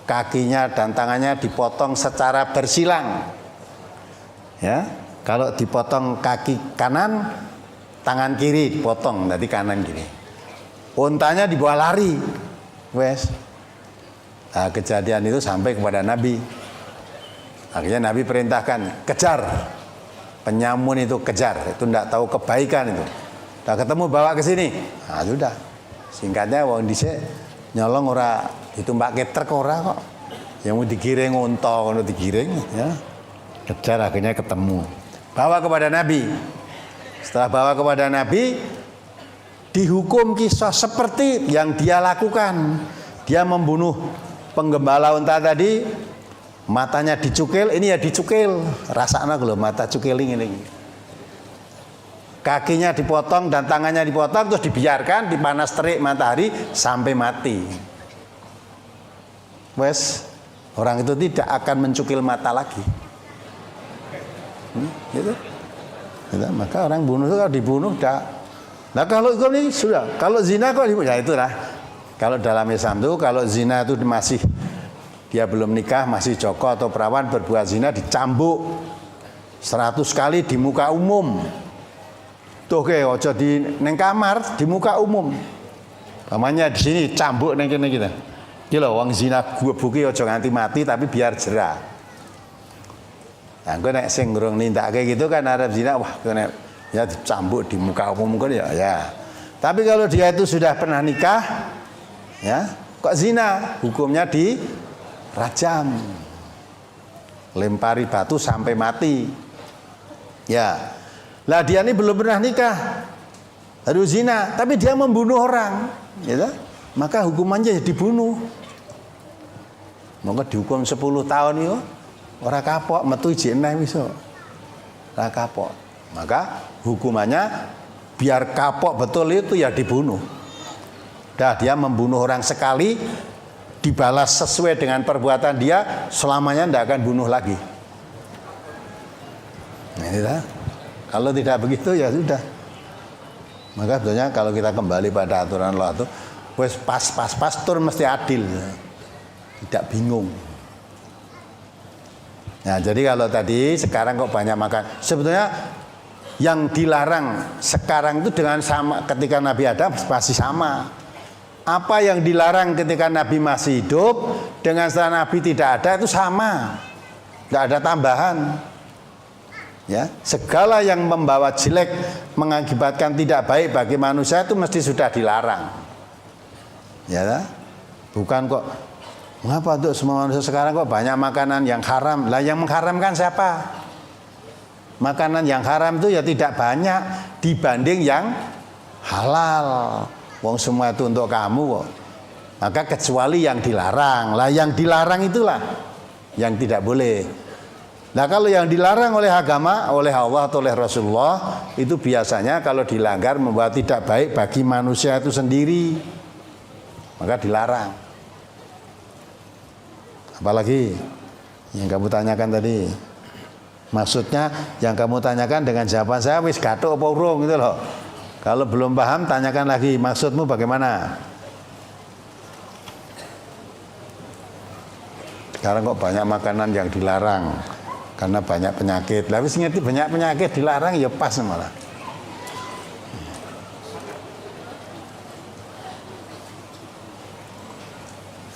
kakinya dan tangannya dipotong secara bersilang. Ya. Kalau dipotong kaki kanan, tangan kiri dipotong, nanti kanan kiri. Untanya dibawa lari, wes. Nah, kejadian itu sampai kepada Nabi. Akhirnya Nabi perintahkan kejar penyamun itu, kejar. Itu tidak tahu kebaikan itu. Udah ketemu bawa ke sini. Nah sudah. Singkatnya wong dhisik nyolong ora ditumbake truk ora kok. Yang mau digiring unta kono digiring ya. Kejar akhirnya ketemu. Bawa kepada Nabi. Setelah bawa kepada Nabi, dihukum kisah seperti yang dia lakukan. Dia membunuh penggembala unta tadi, matanya dicukil, ini ya dicukil, rasanya kalau mata cukiling ini. Kakinya dipotong dan tangannya dipotong, terus dibiarkan dipanas terik matahari sampai mati. Wes, orang itu tidak akan mencukil mata lagi. Gitu. Gitu. Maka orang bunuh itu kalau dibunuh dah. Nah kalau ini sudah, kalau zina kok dibunuh, ya itulah. Kalau dalam Islam itu kalau zina itu masih dia belum nikah, masih joko atau perawan berbuat zina dicambuk 100 kali di muka umum. Tuh ke ojo di neng kamar di muka umum. Namanya di sini cambuk neng kene kita. Iki lho wong zina gubuki aja nganti mati tapi biar jerah. Nah, engko nek sing ngurung nindakake gitu kan arep zina, wah kene ya dicambuk di muka umum kan ya. Tapi kalau dia itu sudah pernah nikah, ya, kok zina, hukumnya dirajam. Lempari batu sampai mati. Ya. Lah dia ini belum pernah nikah. Harus zina, tapi dia membunuh orang, ya. Maka hukumannya dibunuh. Maka dihukum 10 tahun yo. Ora kapok metu jeneng iso. Ora kapok. Maka hukumannya biar kapok betul itu ya dibunuh. Dah dia membunuh orang sekali dibalas sesuai dengan perbuatan dia, selamanya tidak akan bunuh lagi. Nah, kalau tidak begitu ya sudah. Maka sebetulnya kalau kita kembali pada aturan Allah itu, wes pas tur mesti adil, tidak bingung. Nah jadi kalau tadi sekarang kok banyak makan, sebetulnya yang dilarang sekarang itu dengan sama ketika Nabi Adam masih sama. Apa yang dilarang ketika Nabi masih hidup dengan setelah Nabi tidak ada itu sama, tidak ada tambahan. Ya, segala yang membawa jelek mengakibatkan tidak baik bagi manusia itu mesti sudah dilarang. Ya, bukan kok mengapa untuk semua manusia sekarang kok banyak makanan yang haram? Lah yang mengharamkan siapa? Makanan yang haram itu ya tidak banyak dibanding yang halal. Wong semua itu untuk kamu kok. Maka kecuali yang dilarang. Lah yang dilarang itulah yang tidak boleh. Nah kalau yang dilarang oleh agama, oleh Allah atau oleh Rasulullah, itu biasanya kalau dilanggar membuat tidak baik bagi manusia itu sendiri, maka dilarang. Apalagi yang kamu tanyakan tadi, maksudnya yang kamu tanyakan dengan jawaban saya wis gathuk apa urung gitu loh. Kalau belum paham tanyakan lagi, maksudmu bagaimana? Sekarang kok banyak makanan yang dilarang karena banyak penyakit. Lah wis ngerti banyak penyakit dilarang ya pas malah.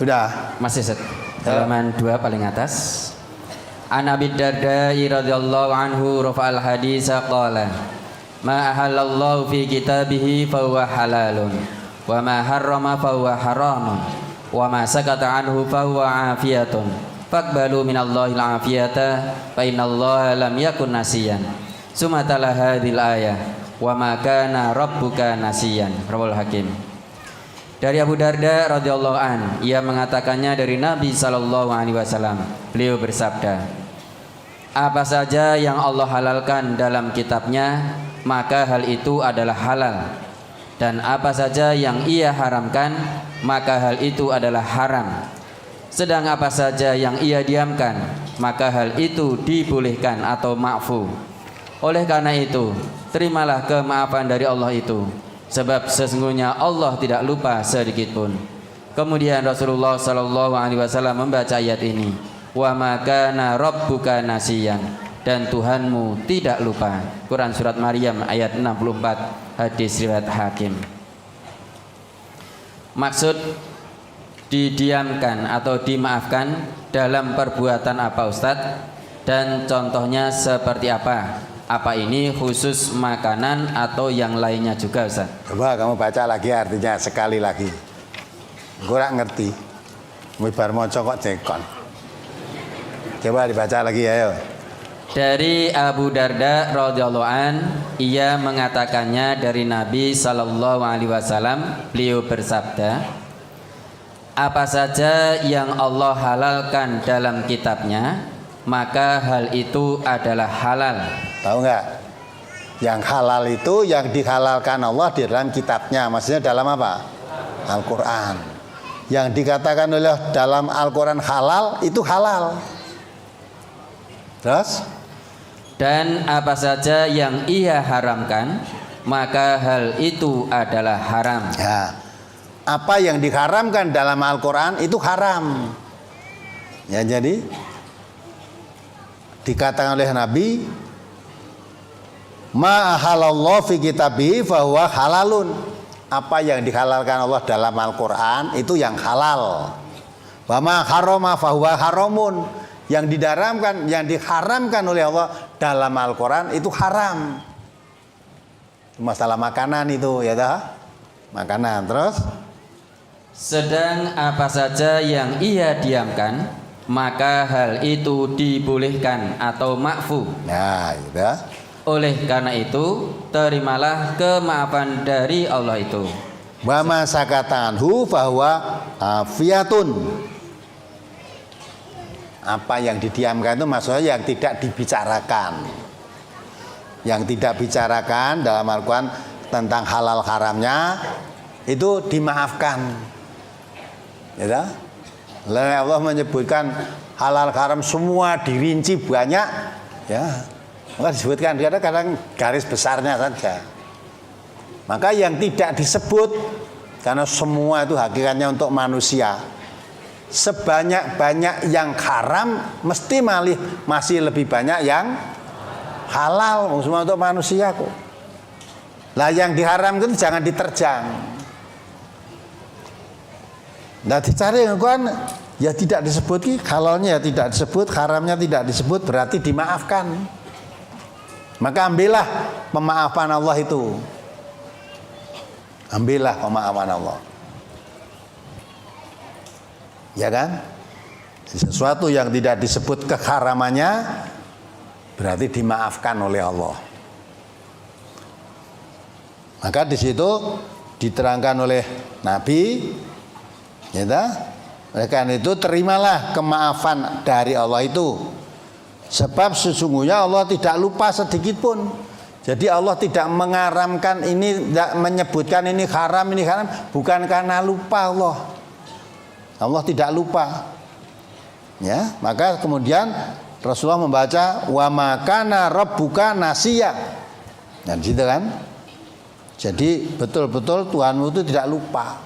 Sudah. Masih set. Halaman 2 paling atas. An Abi Darda radhiyallahu anhu rafa'al hadisa qala ma ahallallahu fi kitabihi fa huwa halalun wa ma harrama fa huwa haramun wa ma sakata anhu fa huwa afiyatun faqbalu minallahi al-afiyata fa innallaha lam yakun nasiyan summa tala hadhil ayah wa ma kana rabbuka nasiyan. Rawal Hakim. Dari Abu Darda radhiyallahu an, ia mengatakannya dari Nabi sallallahu alaihi wasallam. Beliau bersabda, apa saja yang Allah halalkan dalam kitabnya, maka hal itu adalah halal. Dan apa saja yang ia haramkan, maka hal itu adalah haram. Sedang apa saja yang ia diamkan, maka hal itu dibolehkan atau ma'fu. Oleh karena itu, terimalah kemaafan dari Allah itu, sebab sesungguhnya Allah tidak lupa sedikit pun. Kemudian Rasulullah sallallahu alaihi wasallam membaca ayat ini, wa ma kana rabbuka nasiyan, dan Tuhanmu tidak lupa. Quran surat Maryam ayat 64, hadis riwayat Hakim. Maksud didiamkan atau dimaafkan dalam perbuatan apa Ustadz? Dan contohnya seperti apa? Apa ini khusus makanan atau yang lainnya juga Ustaz? Coba kamu baca lagi artinya sekali lagi. Gue gak ngerti. Mibar moco kok cekon. Coba dibaca lagi ayo. Dari Abu Darda radhiyallahu an, ia mengatakannya dari Nabi sallallahu alaihi wasallam. Beliau bersabda, apa saja yang Allah halalkan dalam kitabnya, maka hal itu adalah halal. Tahu nggak? Yang halal itu yang dihalalkan Allah di dalam kitabnya. Maksudnya dalam apa? Al-Quran. Yang dikatakan oleh dalam Al-Quran halal, itu halal. Terus? Dan apa saja yang ia haramkan, maka hal itu adalah haram. Ya. Apa yang diharamkan dalam Al-Quran itu haram. Ya, jadi dikatakan oleh Nabi, ma ahalallahu fi kitabihi fahuwa halalun. Apa yang dihalalkan Allah dalam Al-Quran itu yang halal. Wa ma harama fahuwa haramun. Yang diharamkan oleh Allah dalam Al-Qur'an itu haram. Masalah makanan itu ya dah. Makanan terus sedang apa saja yang ia diamkan maka hal itu dibolehkan atau ma'fu. Nah, gitu. Oleh karena itu terimalah kemaafan dari Allah itu. Wa ma sakatanhu fahuwa afiyatun. Apa yang didiamkan itu maksudnya yang tidak dibicarakan. Yang tidak bicarakan dalam Al-Quran tentang halal haramnya itu dimaafkan. Ya, Allah menyebutkan halal haram semua dirinci banyak, ya, maka disebutkan kadang-kadang garis besarnya saja. Maka yang tidak disebut karena semua itu hakikatnya untuk manusia. Sebanyak-banyak yang haram mesti masih lebih banyak yang halal, semua untuk manusia kok. Lah yang diharamkan itu jangan diterjang. Nah dicari kan ya tidak disebut, halalnya ya tidak disebut, haramnya tidak disebut, berarti dimaafkan. Maka ambillah pemaafan Allah itu. Ambillah pemaafan Allah. Ya kan? Sesuatu yang tidak disebut keharamannya berarti dimaafkan oleh Allah. Maka di situ diterangkan oleh Nabi, ya, oleh karena itu terimalah kemaafan dari Allah itu. Sebab sesungguhnya Allah tidak lupa sedikit pun. Jadi Allah tidak mengaramkan ini, tidak menyebutkan ini haram bukan karena lupa Allah. Allah tidak lupa. Ya, maka kemudian Rasulullah membaca wa makana rabbuka nasiya. Dan gitu kan? Jadi betul-betul Tuhanmu itu tidak lupa.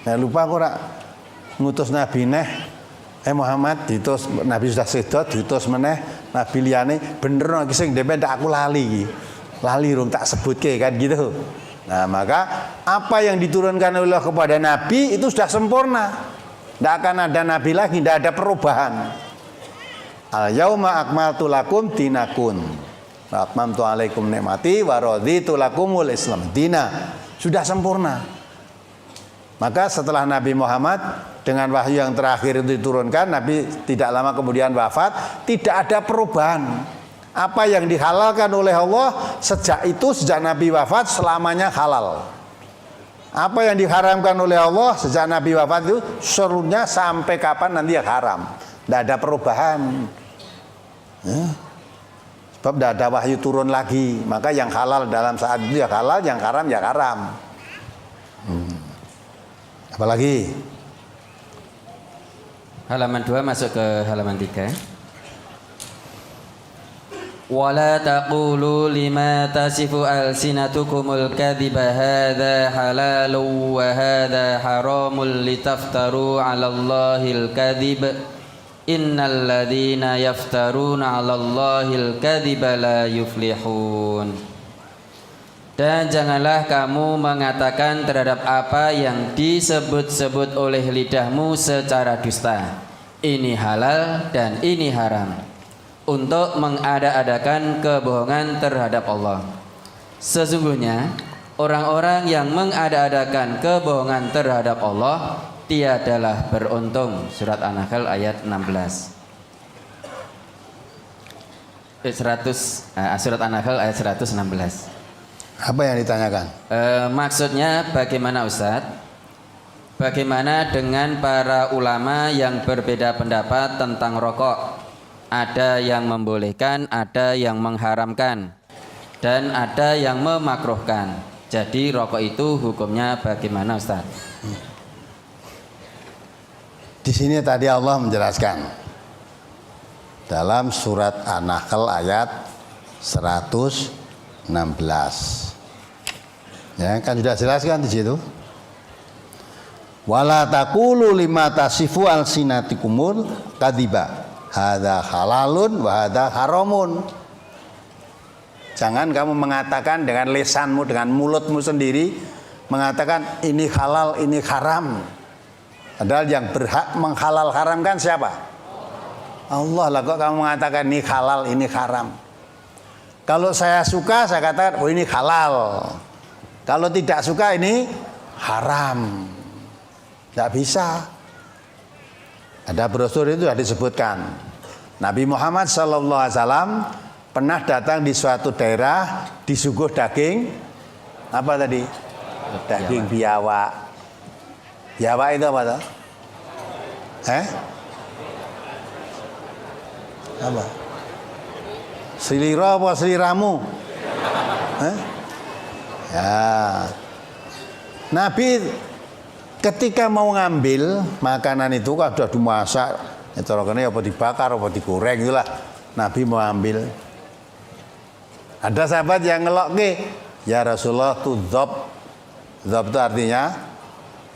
Nah, lupa kok ora ngutus nabi Muhammad diutus, nabi sudah sedot diutus meneh nabi liyane bener iki sing dhewe ndak aku lali iki. Lali rum tak sebutke kan gitu. Nah, maka apa yang diturunkan oleh Allah kepada nabi itu sudah sempurna. Tidak akan ada nabi lagi, tidak ada perubahan. Al-yauma akmaltu lakum dinakum. Wa atmamtu alaikum ni'mati wa raditu lakumul Islam dina. Sudah sempurna. Maka setelah Nabi Muhammad dengan wahyu yang terakhir itu diturunkan, Nabi tidak lama kemudian wafat, tidak ada perubahan. Apa yang dihalalkan oleh Allah sejak Nabi wafat selamanya halal. Apa yang diharamkan oleh Allah sejak Nabi wafat itu seluruhnya sampai kapan nanti ya haram. Tidak ada perubahan. Ya. Sebab tidak ada wahyu turun lagi. Maka yang halal dalam saat itu ya halal, yang haram ya haram. Apalagi? Halaman 2 masuk ke halaman 3. Wala taqulu lima tasifu alsinatukumul kadhiba hadza halalun wa hadza haramun litaftaru 'alallahil kadhib innal ladzina yaftaruna 'alallahil kadhiba la yuflihun. Dan janganlah kamu mengatakan terhadap apa yang disebut-sebut oleh lidahmu secara dusta, ini halal dan ini haram, untuk mengada-adakan kebohongan terhadap Allah. Sesungguhnya orang-orang yang mengada-adakan kebohongan terhadap Allah tiadalah beruntung. Surat An-Nahl ayat 16. Surat An-Nahl ayat 116. Apa yang ditanyakan? Maksudnya bagaimana Ustadz? Bagaimana dengan para ulama yang berbeda pendapat tentang rokok? Ada yang membolehkan, ada yang mengharamkan, dan ada yang memakruhkan. Jadi rokok itu hukumnya bagaimana Ustaz? Di sini tadi Allah menjelaskan dalam surat An-Nahl ayat 116. Ya, kan sudah jelaskan di situ. Wala taqulu lima tasifu alsinatikumul kadhiba. Hadza halalun wa hadza haramun. Jangan kamu mengatakan dengan lisanmu, dengan mulutmu sendiri mengatakan ini halal, ini haram. Padahal yang berhak menghalal haramkan siapa? Allah lah. Kok kamu mengatakan ini halal, ini haram? Kalau saya suka, saya katakan, oh ini halal. Kalau tidak suka, ini haram. Tidak bisa. Ada brosur itu sudah disebutkan. Nabi Muhammad SAW pernah datang di suatu daerah, disuguh daging, apa tadi? Daging biawak. Biawak itu apa tuh? Apa? Selira apa seliramu? Ya. Nabi ketika mau ngambil makanan itu kan sudah dimasak, itu apa dibakar apa digoreng itulah. Nabi mau ambil. Ada sahabat yang ngelok ke, ya Rasulullah itu dzab. Dzab itu artinya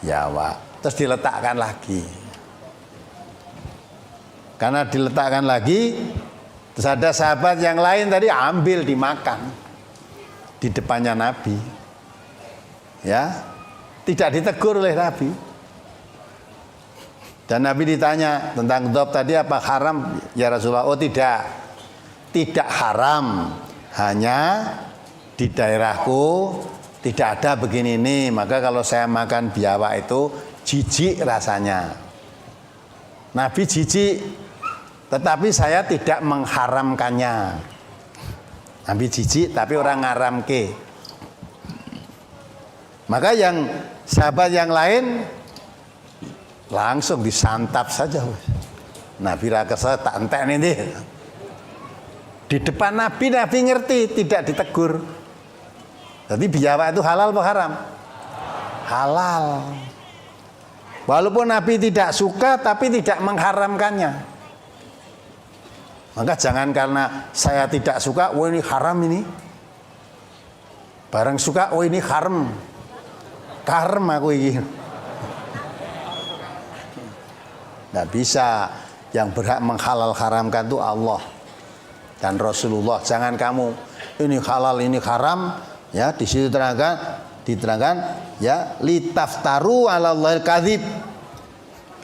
biawak. Terus diletakkan lagi. Karena diletakkan lagi, terus ada sahabat yang lain tadi ambil dimakan di depannya Nabi. Ya, tidak ditegur oleh Nabi. Dan Nabi ditanya tentang dzab tadi apa haram? Ya Rasulullah, oh tidak. Tidak haram. Hanya di daerahku tidak ada begini ini. Maka kalau saya makan biawak itu jijik rasanya. Nabi jijik, tetapi saya tidak mengharamkannya. Nabi jijik tapi orang ngaramke. Maka yang sahabat yang lain langsung disantap saja. Nabi rakasa tak entek ini. Di depan Nabi, Nabi ngerti, tidak ditegur. Jadi biawak itu halal atau haram? Halal. Walaupun Nabi tidak suka tapi tidak mengharamkannya. Maka jangan karena saya tidak suka, oh ini haram ini. Barang suka, oh ini haram. Haram aku ini. Tidak bisa. Yang berhak menghalal haramkan itu Allah dan Rasulullah. Jangan kamu ini halal ini haram, ya di situ diterangkan ya litaftaru 'alallahil kadzib.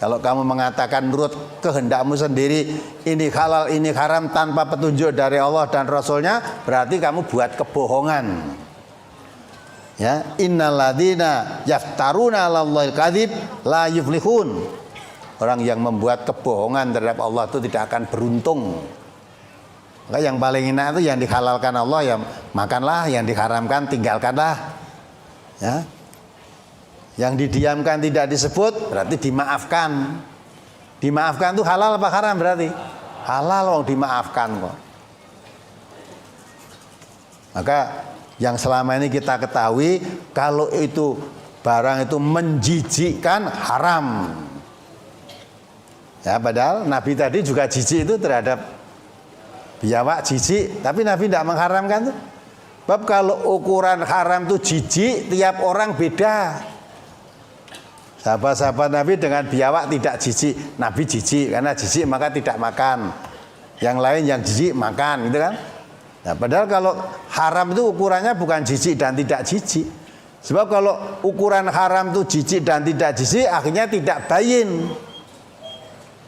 Kalau kamu mengatakan menurut kehendakmu sendiri ini halal ini haram tanpa petunjuk dari Allah dan Rasulnya, berarti kamu buat kebohongan. Ya, innalladzina yaftaruna 'alallahil kadzib la yuflihun. Orang yang membuat kebohongan terhadap Allah itu tidak akan beruntung. Maka yang paling enak itu yang dihalalkan Allah ya makanlah, yang diharamkan tinggalkanlah. Ya. Yang didiamkan tidak disebut berarti dimaafkan. Dimaafkan itu halal apa haram berarti? Halal wong dimaafkan kok. Maka yang selama ini kita ketahui kalau itu barang itu menjijikkan haram. Ya padahal Nabi tadi juga jijik itu terhadap biawak jijik, tapi Nabi tidak mengharamkan tuh. Sebab kalau ukuran haram itu jijik, tiap orang beda. Sahabat-sahabat Nabi dengan biawak tidak jijik, Nabi jijik karena jijik maka tidak makan. Yang lain yang jijik makan, gitu kan? Nah, padahal kalau haram itu ukurannya bukan jijik dan tidak jijik. Sebab kalau ukuran haram itu jijik dan tidak jijik, akhirnya tidak bayin.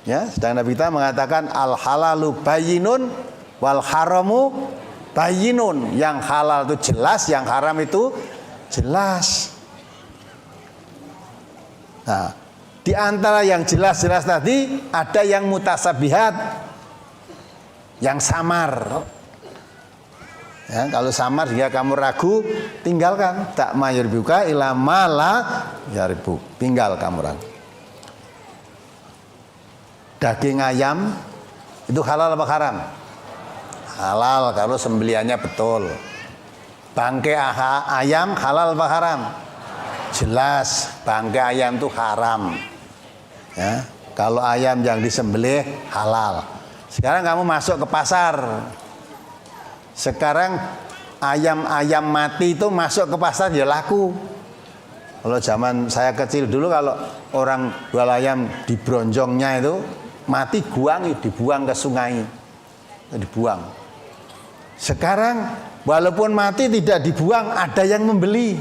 Ya, sedang Nabi kita mengatakan al halalu bayinun wal haramu bayinun. Yang halal itu jelas, yang haram itu jelas. Nah, di antara yang jelas-jelas tadi ada yang mutasabihat, yang samar. Ya, kalau samar jika kamu ragu, tinggalkan. Tak mayurbuka ila mala yaribu. Tinggal kamu ragu. Daging ayam itu halal apa haram? Halal kalau sembeliannya betul. Bangkai ayam halal apa haram? Jelas bangkai ayam itu haram. Ya, kalau ayam yang disembelih halal. Sekarang kamu masuk ke pasar. Sekarang ayam-ayam mati itu masuk ke pasar ya laku. Kalau zaman saya kecil dulu kalau orang jual ayam di bronjongnya itu mati dibuang ke sungai. Dibuang. Sekarang walaupun mati tidak dibuang, ada yang membeli.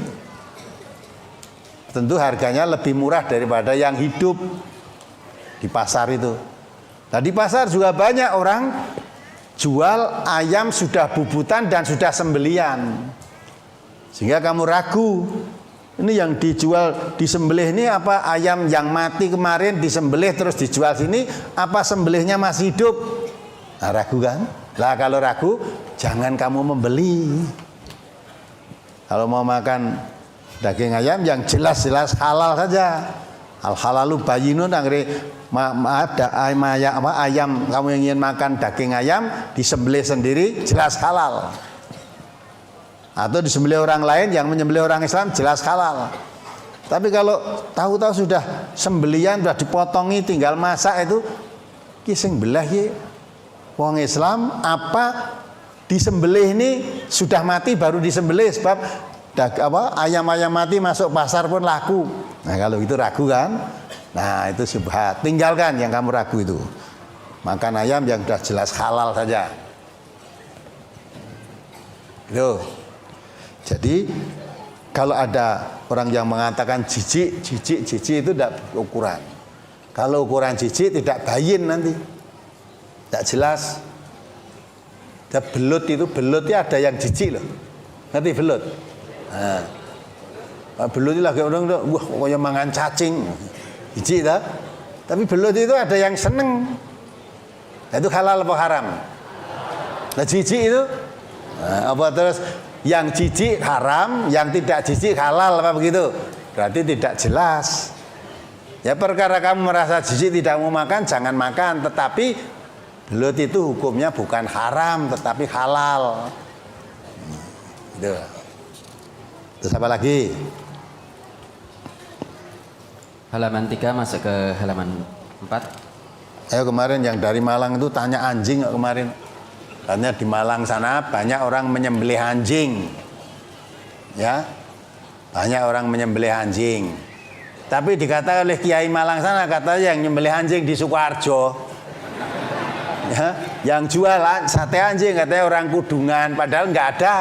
tentu harganya lebih murah daripada yang hidup di pasar itu. Nah di pasar juga banyak orang jual ayam sudah bubutan dan sudah sembelian, sehingga kamu ragu, ini yang dijual disembelih ini apa ayam yang mati kemarin disembelih terus dijual sini, apa sembelihnya masih hidup? Nah, ragu kan? Lah kalau ragu jangan kamu membeli. Kalau mau makan daging ayam yang jelas-jelas halal saja. Al halalu bayyinun, ayam kamu yang ingin makan daging ayam disembelih sendiri jelas halal. Atau disembelih orang lain yang menyembelih orang Islam jelas halal. Tapi kalau tahu-tahu sudah sembelian sudah dipotongi tinggal masak itu kising belah ye wong Islam apa disembelih ini sudah mati baru disembelih sebab ayam-ayam mati masuk pasar pun laku. Nah kalau itu ragu kan, nah itu syubhat, tinggalkan yang kamu ragu itu, makan ayam yang sudah jelas halal saja itu. Jadi kalau ada orang yang mengatakan jijik itu tidak ukuran. Kalau ukuran jijik tidak bayin nanti, tidak jelas. Dan belutnya ada yang jijik loh, nanti belut. Nah, belut itu lagi orang wah kayak mangan cacing, jijik tak? Tapi belut itu ada yang seneng. Nah, itu halal apa haram? Nah jijik itu apa terus? Yang jijik haram, yang tidak jijik halal apa begitu? Berarti tidak jelas. Ya perkara kamu merasa jijik tidak mau makan, jangan makan. Tetapi belut itu hukumnya bukan haram, tetapi halal. Gitu. Terus apa lagi? Halaman 3 masuk ke halaman 4. Ayo kemarin yang dari Malang itu tanya anjing nggak kemarin? Karena di Malang sana banyak orang menyembelih anjing, ya, banyak orang menyembelih anjing. Tapi dikatakan oleh Kiai Malang sana katanya yang nyembelih anjing di Sukoharjo, ya, yang jual sate anjing katanya orang Kudungan, padahal nggak ada.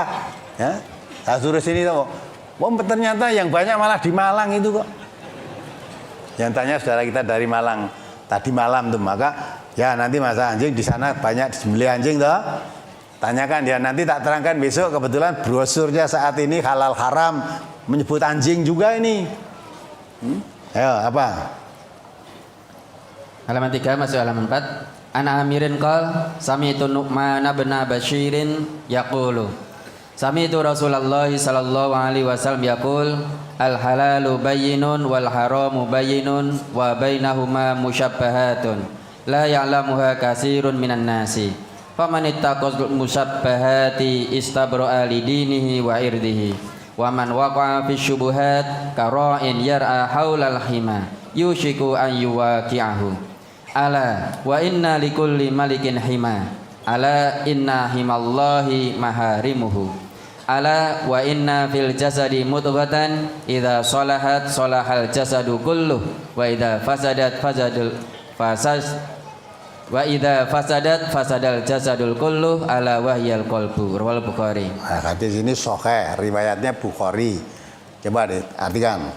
Ya, saya suruh sini tuh, ternyata yang banyak malah di Malang itu kok. Yang tanya saudara kita dari Malang tadi malam tuh, maka ya nanti masa anjing di sana banyak disembelih anjing toh. Tanyakan dia, nanti tak terangkan besok, kebetulan brosurnya saat ini halal haram menyebut anjing juga ini. Ayo apa? Halaman 3 masuk halaman 4. Ana amirin qol sami'tu Nu'man bin Bashirin yaqulu sami'tu Rasulullah sallallahu alaihi wasallam yaqul al halalu bayyinun wal haramu bayyinun wa bainahuma musyabbahatun la ya'lamuha katsirun minan nasi faman ittaqal musyabbahati istabra'a li dinihi wa irdihi wa man waqa'a fi syubuhat kara'in yar'a haulal hima yushiku an yuwaqi'ahu ala wa inna likulli malikin hima ala inna himallahi maharimuhu ala wa inna fil jasadi mudghatan idza salahat salahal jasadu kulluh wa idza fasadat fasadal jasadul kulluh ala wahyal qalbu. Rawal Bukhari. Nah, hadis ini sahih, riwayatnya Bukhari. Coba diartikan.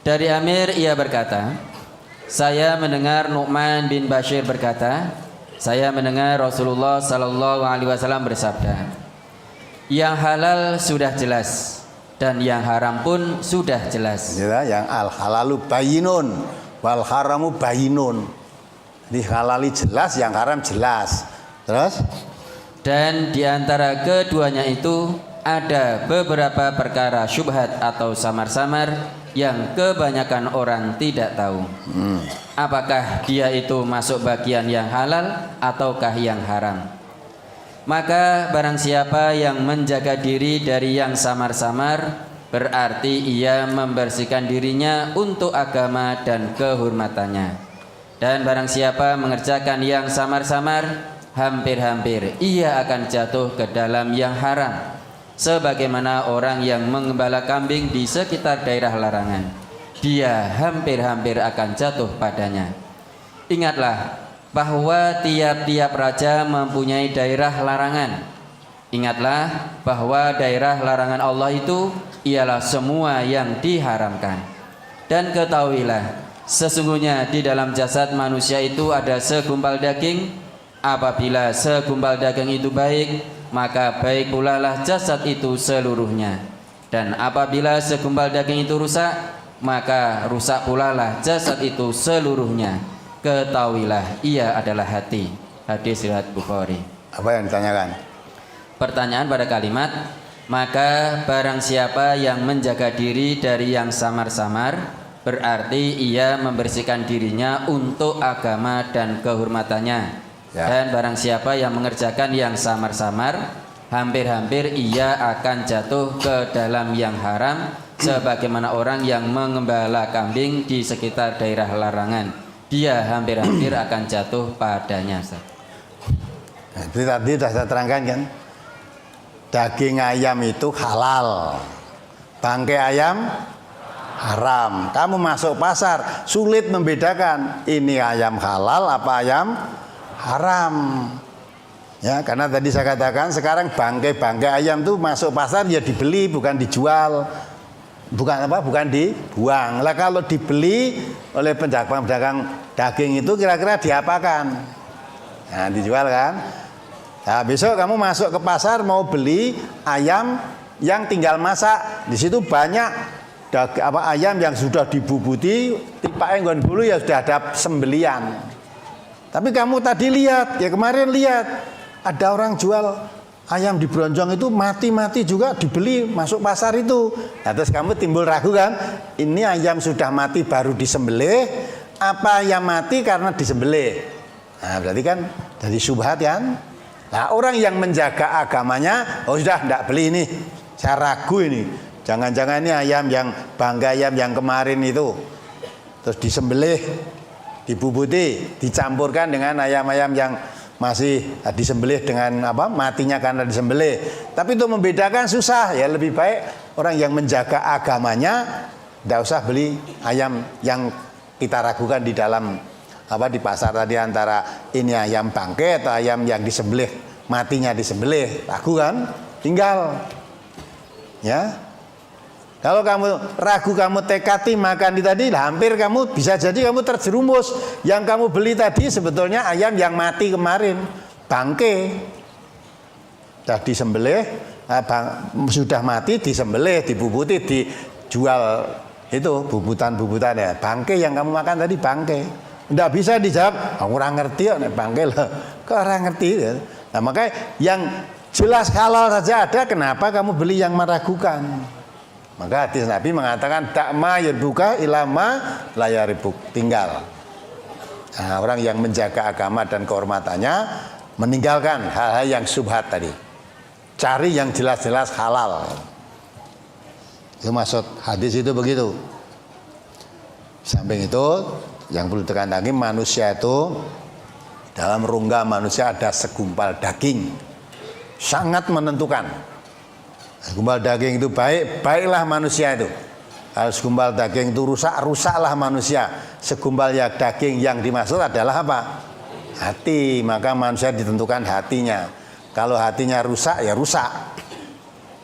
Dari Amir ia berkata, saya mendengar Nu'man bin Bashir berkata, saya mendengar Rasulullah sallallahu alaihi wasallam bersabda, yang halal sudah jelas dan yang haram pun sudah jelas. Ya, yang al halalu bayyinun wal haramu bayyinun. Jadi halali jelas, yang haram jelas. Terus? Dan di antara keduanya itu ada beberapa perkara syubhat atau samar-samar yang kebanyakan orang tidak tahu. Apakah dia itu masuk bagian yang halal ataukah yang haram? Maka barang siapa yang menjaga diri dari yang samar-samar, berarti ia membersihkan dirinya untuk agama dan kehormatannya. Dan barang siapa mengerjakan yang samar-samar, hampir-hampir ia akan jatuh ke dalam yang haram, sebagaimana orang yang mengembala kambing di sekitar daerah larangan, dia hampir-hampir akan jatuh padanya. Ingatlah bahwa tiap-tiap raja mempunyai daerah larangan. Ingatlah bahwa daerah larangan Allah itu ialah semua yang diharamkan. Dan ketahuilah, sesungguhnya di dalam jasad manusia itu ada segumpal daging. Apabila segumpal daging itu baik, maka baik pula lah jasad itu seluruhnya. Dan apabila segumpal daging itu rusak, maka rusak pula lah jasad itu seluruhnya. Ketahuilah, ia adalah hati. Hadis riwayat Bukhari. Apa yang ditanyakan? Pertanyaan pada kalimat, maka barang siapa yang menjaga diri dari yang samar-samar, berarti ia membersihkan dirinya untuk agama dan kehormatannya. Ya. Dan barang siapa yang mengerjakan yang samar-samar, hampir-hampir ia akan jatuh ke dalam yang haram, sebagaimana orang yang mengembala kambing di sekitar daerah larangan. Dia hampir-hampir akan jatuh padanya. Nah, itu tadi sudah saya terangkan kan, daging ayam itu halal, bangkai ayam haram. Kamu masuk pasar sulit membedakan ini ayam halal apa ayam haram. Ya, karena tadi saya katakan sekarang bangkai ayam tuh masuk pasar ya dibeli bukan dijual. Bukan dibuang. Lah kalau dibeli oleh pedagang daging itu kira-kira diapakan? Nah, dijual kan? Nah, besok kamu masuk ke pasar mau beli ayam yang tinggal masak. Di situ banyak ayam yang sudah dibubuti, tipake nggon bulu ya sudah ada sembelian. Tapi kamu tadi lihat, ya kemarin lihat ada orang jual ayam di Bronjong itu mati-mati juga dibeli masuk pasar itu. Nah, terus kamu timbul ragu kan? Ini ayam sudah mati baru disembelih, apa ayam mati karena disembelih? Nah, berarti kan dari syubhat kan? Nah, orang yang menjaga agamanya, oh sudah tidak beli ini, saya ragu ini. Jangan-jangan ini ayam yang bangkai ayam yang kemarin itu, terus disembelih, dibubuti, dicampurkan dengan ayam-ayam yang masih disembelih dengan apa? Matinya karena disembelih. Tapi itu membedakan susah, ya lebih baik orang yang menjaga agamanya tidak usah beli ayam yang kita ragukan di dalam di pasar tadi, antara ini ayam bangkai atau ayam yang disembelih, matinya disembelih, ragu kan? Tinggal ya. Kalau kamu ragu, kamu tekati makan di tadi, hampir kamu bisa jadi kamu terjerumus. Yang kamu beli tadi sebetulnya ayam yang mati kemarin, bangkai. Sudah disembelih, sudah mati, disembelih, dibubuti, dijual itu bubutan-bubutan ya. Bangkai yang kamu makan tadi bangkai. Tidak bisa dijawab, orang ngerti ya, bangkai lah. Kok orang ngerti ya? Nah, makanya yang jelas halal saja ada, kenapa kamu beli yang meragukan? Maka hadis Nabi mengatakan dakma yarbuka ilama layaribuk, tinggal. Nah, orang yang menjaga agama dan kehormatannya meninggalkan hal-hal yang syubhat tadi. Cari yang jelas-jelas halal. Itu maksud hadis itu begitu. Samping itu yang perlu tekan lagi, manusia itu dalam rongga manusia ada segumpal daging, sangat menentukan. Segumpal daging itu baiklah manusia itu. Kalau segumpal daging itu rusaklah manusia. Segumpal ya daging yang dimaksud adalah apa? Hati. Maka manusia ditentukan hatinya. Kalau hatinya rusak ya rusak.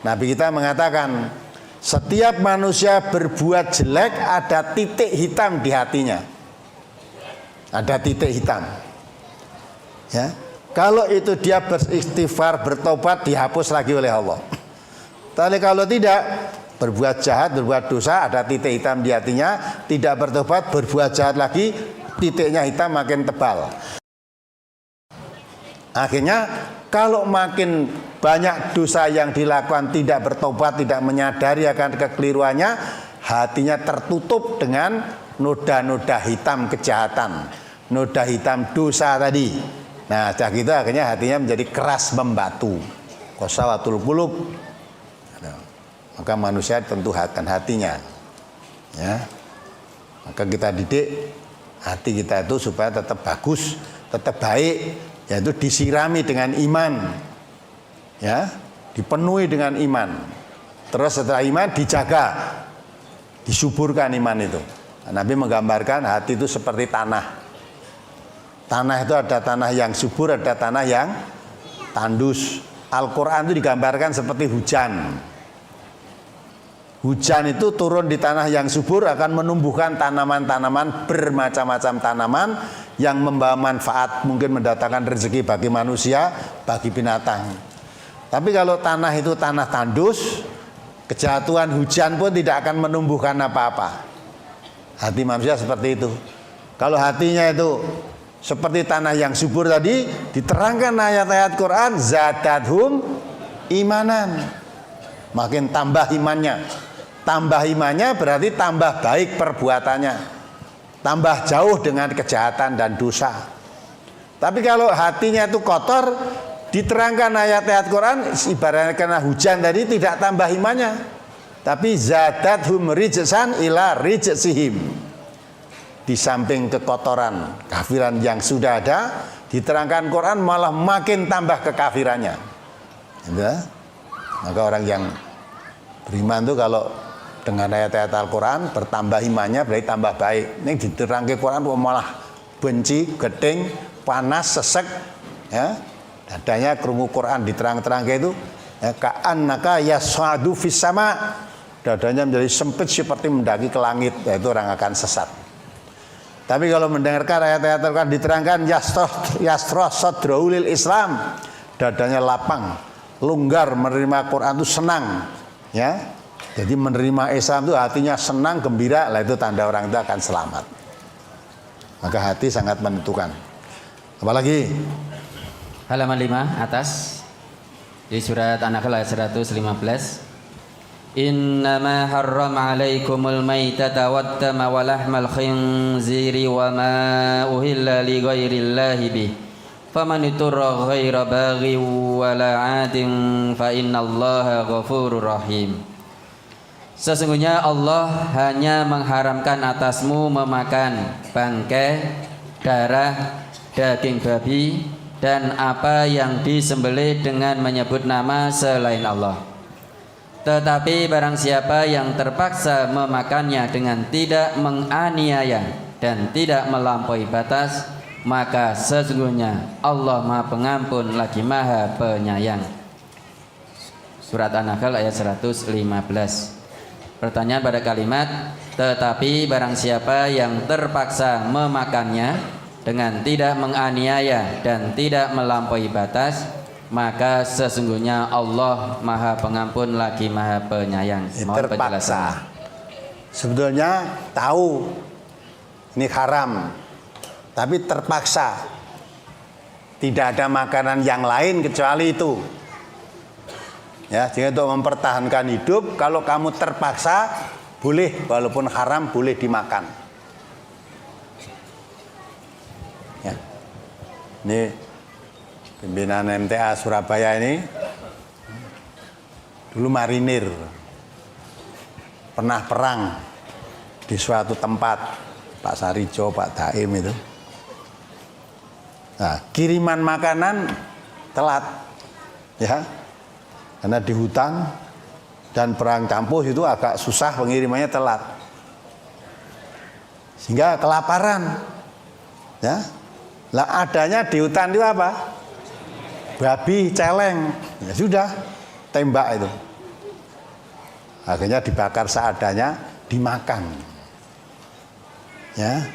Nabi kita mengatakan setiap manusia berbuat jelek ada titik hitam di hatinya. Ada titik hitam. Ya. Kalau itu dia beristighfar, bertobat, dihapus lagi oleh Allah. Tapi kalau tidak, berbuat jahat, berbuat dosa, ada titik hitam di hatinya, tidak bertobat, berbuat jahat lagi, titiknya hitam makin tebal. Akhirnya kalau makin banyak dosa yang dilakukan, tidak bertobat, tidak menyadari akan kekeliruannya, hatinya tertutup dengan noda-noda hitam kejahatan, noda hitam dosa tadi. Nah, sudah gitu akhirnya hatinya menjadi keras membatu. Qasawatul qulub. Maka manusia tentu akan hatinya, ya. Maka kita didik hati kita itu supaya tetap bagus, tetap baik, yaitu disirami dengan iman, ya, dipenuhi dengan iman. Terus setelah iman dijaga, disuburkan iman itu. Nabi menggambarkan hati itu seperti tanah. Tanah itu ada tanah yang subur, ada tanah yang tandus. Al-Quran itu digambarkan seperti hujan. Hujan itu turun di tanah yang subur akan menumbuhkan tanaman-tanaman, bermacam-macam tanaman yang membawa manfaat, mungkin mendatangkan rezeki bagi manusia, bagi binatang. Tapi kalau tanah itu tanah tandus, kejatuhan hujan pun tidak akan menumbuhkan apa-apa. Hati manusia seperti itu. Kalau hatinya itu seperti tanah yang subur tadi, diterangkan ayat-ayat Quran, zadathum imanan, makin tambah imannya. Tambah imannya berarti tambah baik perbuatannya, tambah jauh dengan kejahatan dan dosa. Tapi kalau hatinya itu kotor, diterangkan ayat-ayat Quran, ibaratnya karena hujan tadi tidak tambah imannya, tapi zadathum rijsan ila rijsihim. Di samping kekotoran kafiran yang sudah ada, diterangkan Quran malah makin tambah kekafirannya. Ya? Maka orang yang beriman itu kalau dengan ayat-ayat Al-Quran bertambah imannya berarti tambah baik. Ini diterangkan Quran malah benci, gedeng, panas, sesek, ya. Dadanya krungu Quran diterang-terangkan itu, ya, ka'annaka yas'adu fis sama. Dadanya menjadi sempit seperti mendaki ke langit, yaitu orang akan sesat. Tapi kalau mendengarkan ayat-ayat Al-Quran diterangkan yastroh sadraulil Islam, dadanya lapang, longgar menerima Quran itu senang, ya. Jadi menerima Islam itu hatinya senang, gembira, lah itu tanda orang itu akan selamat. Maka hati sangat menentukan. Apalagi halaman 5 atas di surat An-Nahl ayat 115. Innama harrama alaikumul maitata waddama wa lahmal khinziri wa ma uhilla li ghairillahi bih. Faman iturra ghaira baghi wa la 'adin fa innallaha ghafurur rahim. Sesungguhnya Allah hanya mengharamkan atasmu memakan bangkai, darah, daging babi, dan apa yang disembelih dengan menyebut nama selain Allah. Tetapi barang siapa yang terpaksa memakannya dengan tidak menganiaya dan tidak melampaui batas, maka sesungguhnya Allah Maha Pengampun lagi Maha Penyayang. Surat An-Nahl ayat 115. Pertanyaan pada kalimat tetapi barang siapa yang terpaksa memakannya dengan tidak menganiaya dan tidak melampaui batas, maka sesungguhnya Allah Maha Pengampun lagi Maha Penyayang. Mohon terpaksa. Sebetulnya tahu ini haram, tapi terpaksa. Tidak ada makanan yang lain kecuali itu. Ya, jadi untuk mempertahankan hidup, kalau kamu terpaksa boleh, walaupun haram boleh dimakan. Ya. Ini pimpinan MTA Surabaya ini dulu marinir, pernah perang di suatu tempat, Pak Sarijo, Pak Daim itu. Nah, kiriman makanan telat, ya. Karena di hutan dan perang campur itu agak susah, pengirimannya telat, sehingga kelaparan. Ya, lah adanya di hutan itu apa? Babi, celeng. Ya sudah, tembak itu. Akhirnya dibakar seadanya, dimakan. Ya,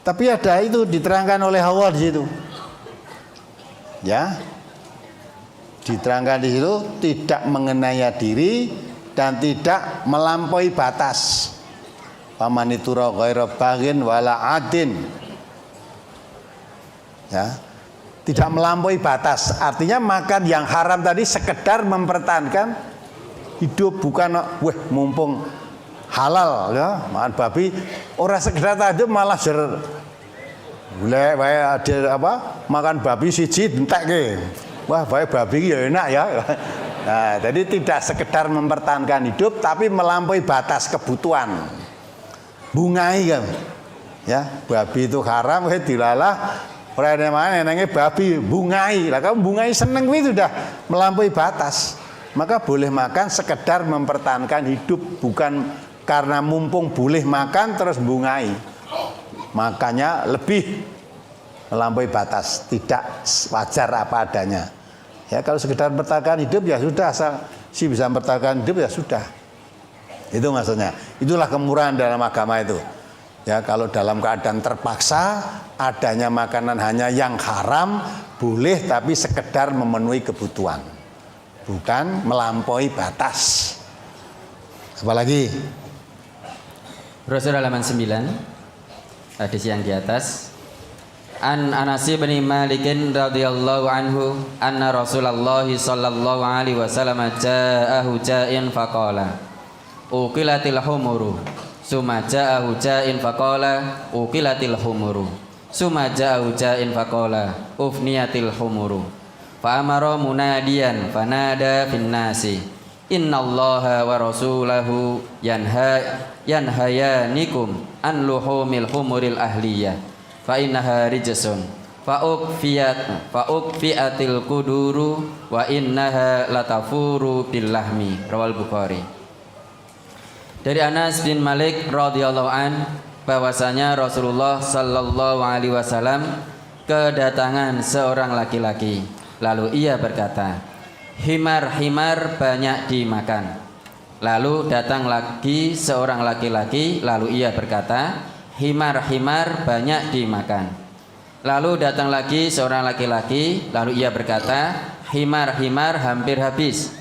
tapi ada itu diterangkan oleh Allah di situ. Ya. Diterangkan di situ tidak mengenai diri dan tidak melampaui batas. Paman itu ghaira baghin wala adin. Ya. Tidak melampaui batas. Artinya makan yang haram tadi sekedar mempertahankan hidup, bukan mumpung halal ya, makan babi orang sekedar tadi malah boleh ada apa? Makan babi siji entek. Wah, baik babi ya enak ya. Nah, jadi tidak sekedar mempertahankan hidup, tapi melampaui batas kebutuhan. Bungai kan, ya babi itu haram, dilalah. Orang yang mana babi bungai, lah kamu bungai seneng itu sudah melampaui batas. Maka boleh makan sekedar mempertahankan hidup, bukan karena mumpung boleh makan terus bungai. Makanya lebih melampaui batas, tidak wajar apa adanya. Ya kalau sekedar bertahan hidup ya sudah, asal si bisa bertahan hidup ya sudah. Itu maksudnya. Itulah kemurahan dalam agama itu. Ya kalau dalam keadaan terpaksa adanya makanan hanya yang haram boleh, tapi sekedar memenuhi kebutuhan, bukan melampaui batas. Apalagi Rasul halaman 9 hadis yang di atas. An Anas bin Malik radhiyallahu anhu anna Rasulullah sallallahu alaihi wasallam ja'ahu ja'in faqala uqilatil humuru summa ja'ahu ja'in faqala uqilatil humuru summa ja'ahu ja'in faqala ufniyatil humuru fa amara munadiyan fanada fin nasi innallaha wa rasulahu yanhayanikum an luhumil humuril ahliyah fa innaha rijsun fa ukfiatil quduru wa innaha latafuru bil lahmi. Rawal Bukhari. Dari Anas bin Malik radhiyallahu an bahwasanya Rasulullah sallallahu alaihi wasallam kedatangan seorang laki-laki, lalu ia berkata, himar-himar banyak dimakan. Lalu datang lagi seorang laki-laki, lalu ia berkata, himar-himar banyak dimakan. Lalu datang lagi seorang laki-laki, lalu ia berkata, himar-himar hampir habis.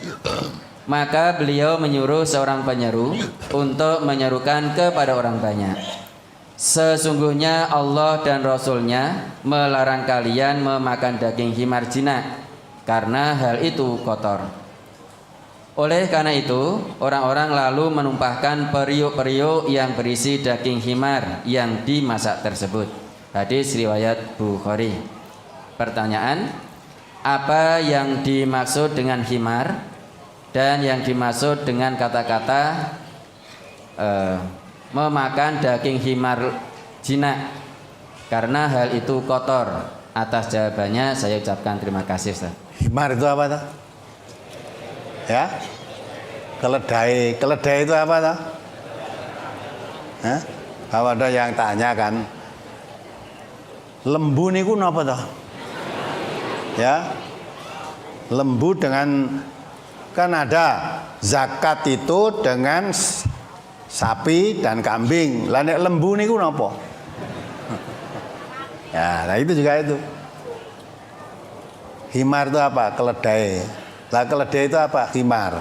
Maka beliau menyuruh seorang penyeru untuk menyerukan kepada orang banyak, sesungguhnya Allah dan Rasulnya melarang kalian memakan daging himar jinak, karena hal itu kotor. Oleh karena itu, orang-orang lalu menumpahkan periuk-periuk yang berisi daging himar yang dimasak tersebut. Hadis riwayat Bukhari. Pertanyaan, apa yang dimaksud dengan himar dan yang dimaksud dengan kata-kata memakan daging himar jinak karena hal itu kotor? Atas jawabannya saya ucapkan terima kasih, Ustaz. Himar itu apa tuh? Ya, keledai itu apa tuh? Kalau ada yang tanya kan, lembu niku napa toh? Ya, lembu dengan, kan ada zakat itu dengan sapi dan kambing. Lah nek lembu niku napa? Ya, nah itu juga itu. Himar itu apa? Keledai. Lah keledai itu apa? Himar.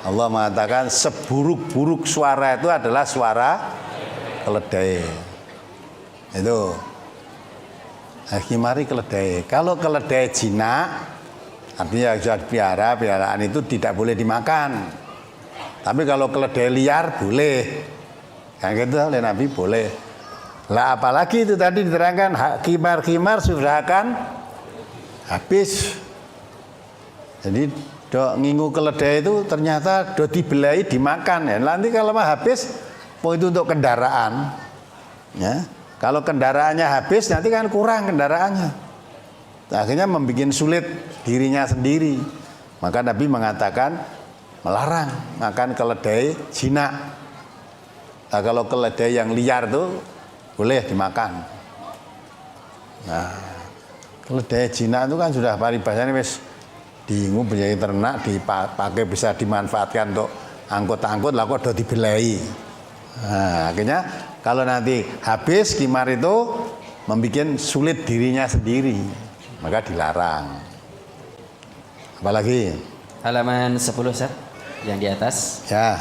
Allah mengatakan seburuk-buruk suara itu adalah suara keledai. Itu. Nah, himari keledai. Kalau keledai jinak, artinya sudah piaraan itu tidak boleh dimakan. Tapi kalau keledai liar boleh. Yang gitu oleh Nabi boleh. Lah apalagi itu tadi diterangkan himar-himar sudah akan habis. Jadi do ngingu keledai itu ternyata do dibelai dimakan ya. Nanti kalau mah habis, itu untuk kendaraan. Ya. Kalau kendaraannya habis nanti kan kurang kendaraannya. Akhirnya membuat sulit dirinya sendiri. Maka Nabi mengatakan melarang makan keledai jinak. Nah, kalau keledai yang liar tuh boleh dimakan. Nah, keledai jinak itu kan sudah paribasanya wis diingu menjadi ternak, dipakai bisa dimanfaatkan untuk angkut-angkut, lah kok udah dibelai. Nah, akhirnya kalau nanti habis himar itu membuat sulit dirinya sendiri, maka dilarang. Apalagi Halaman 10 Ustaz, yang di atas. ya.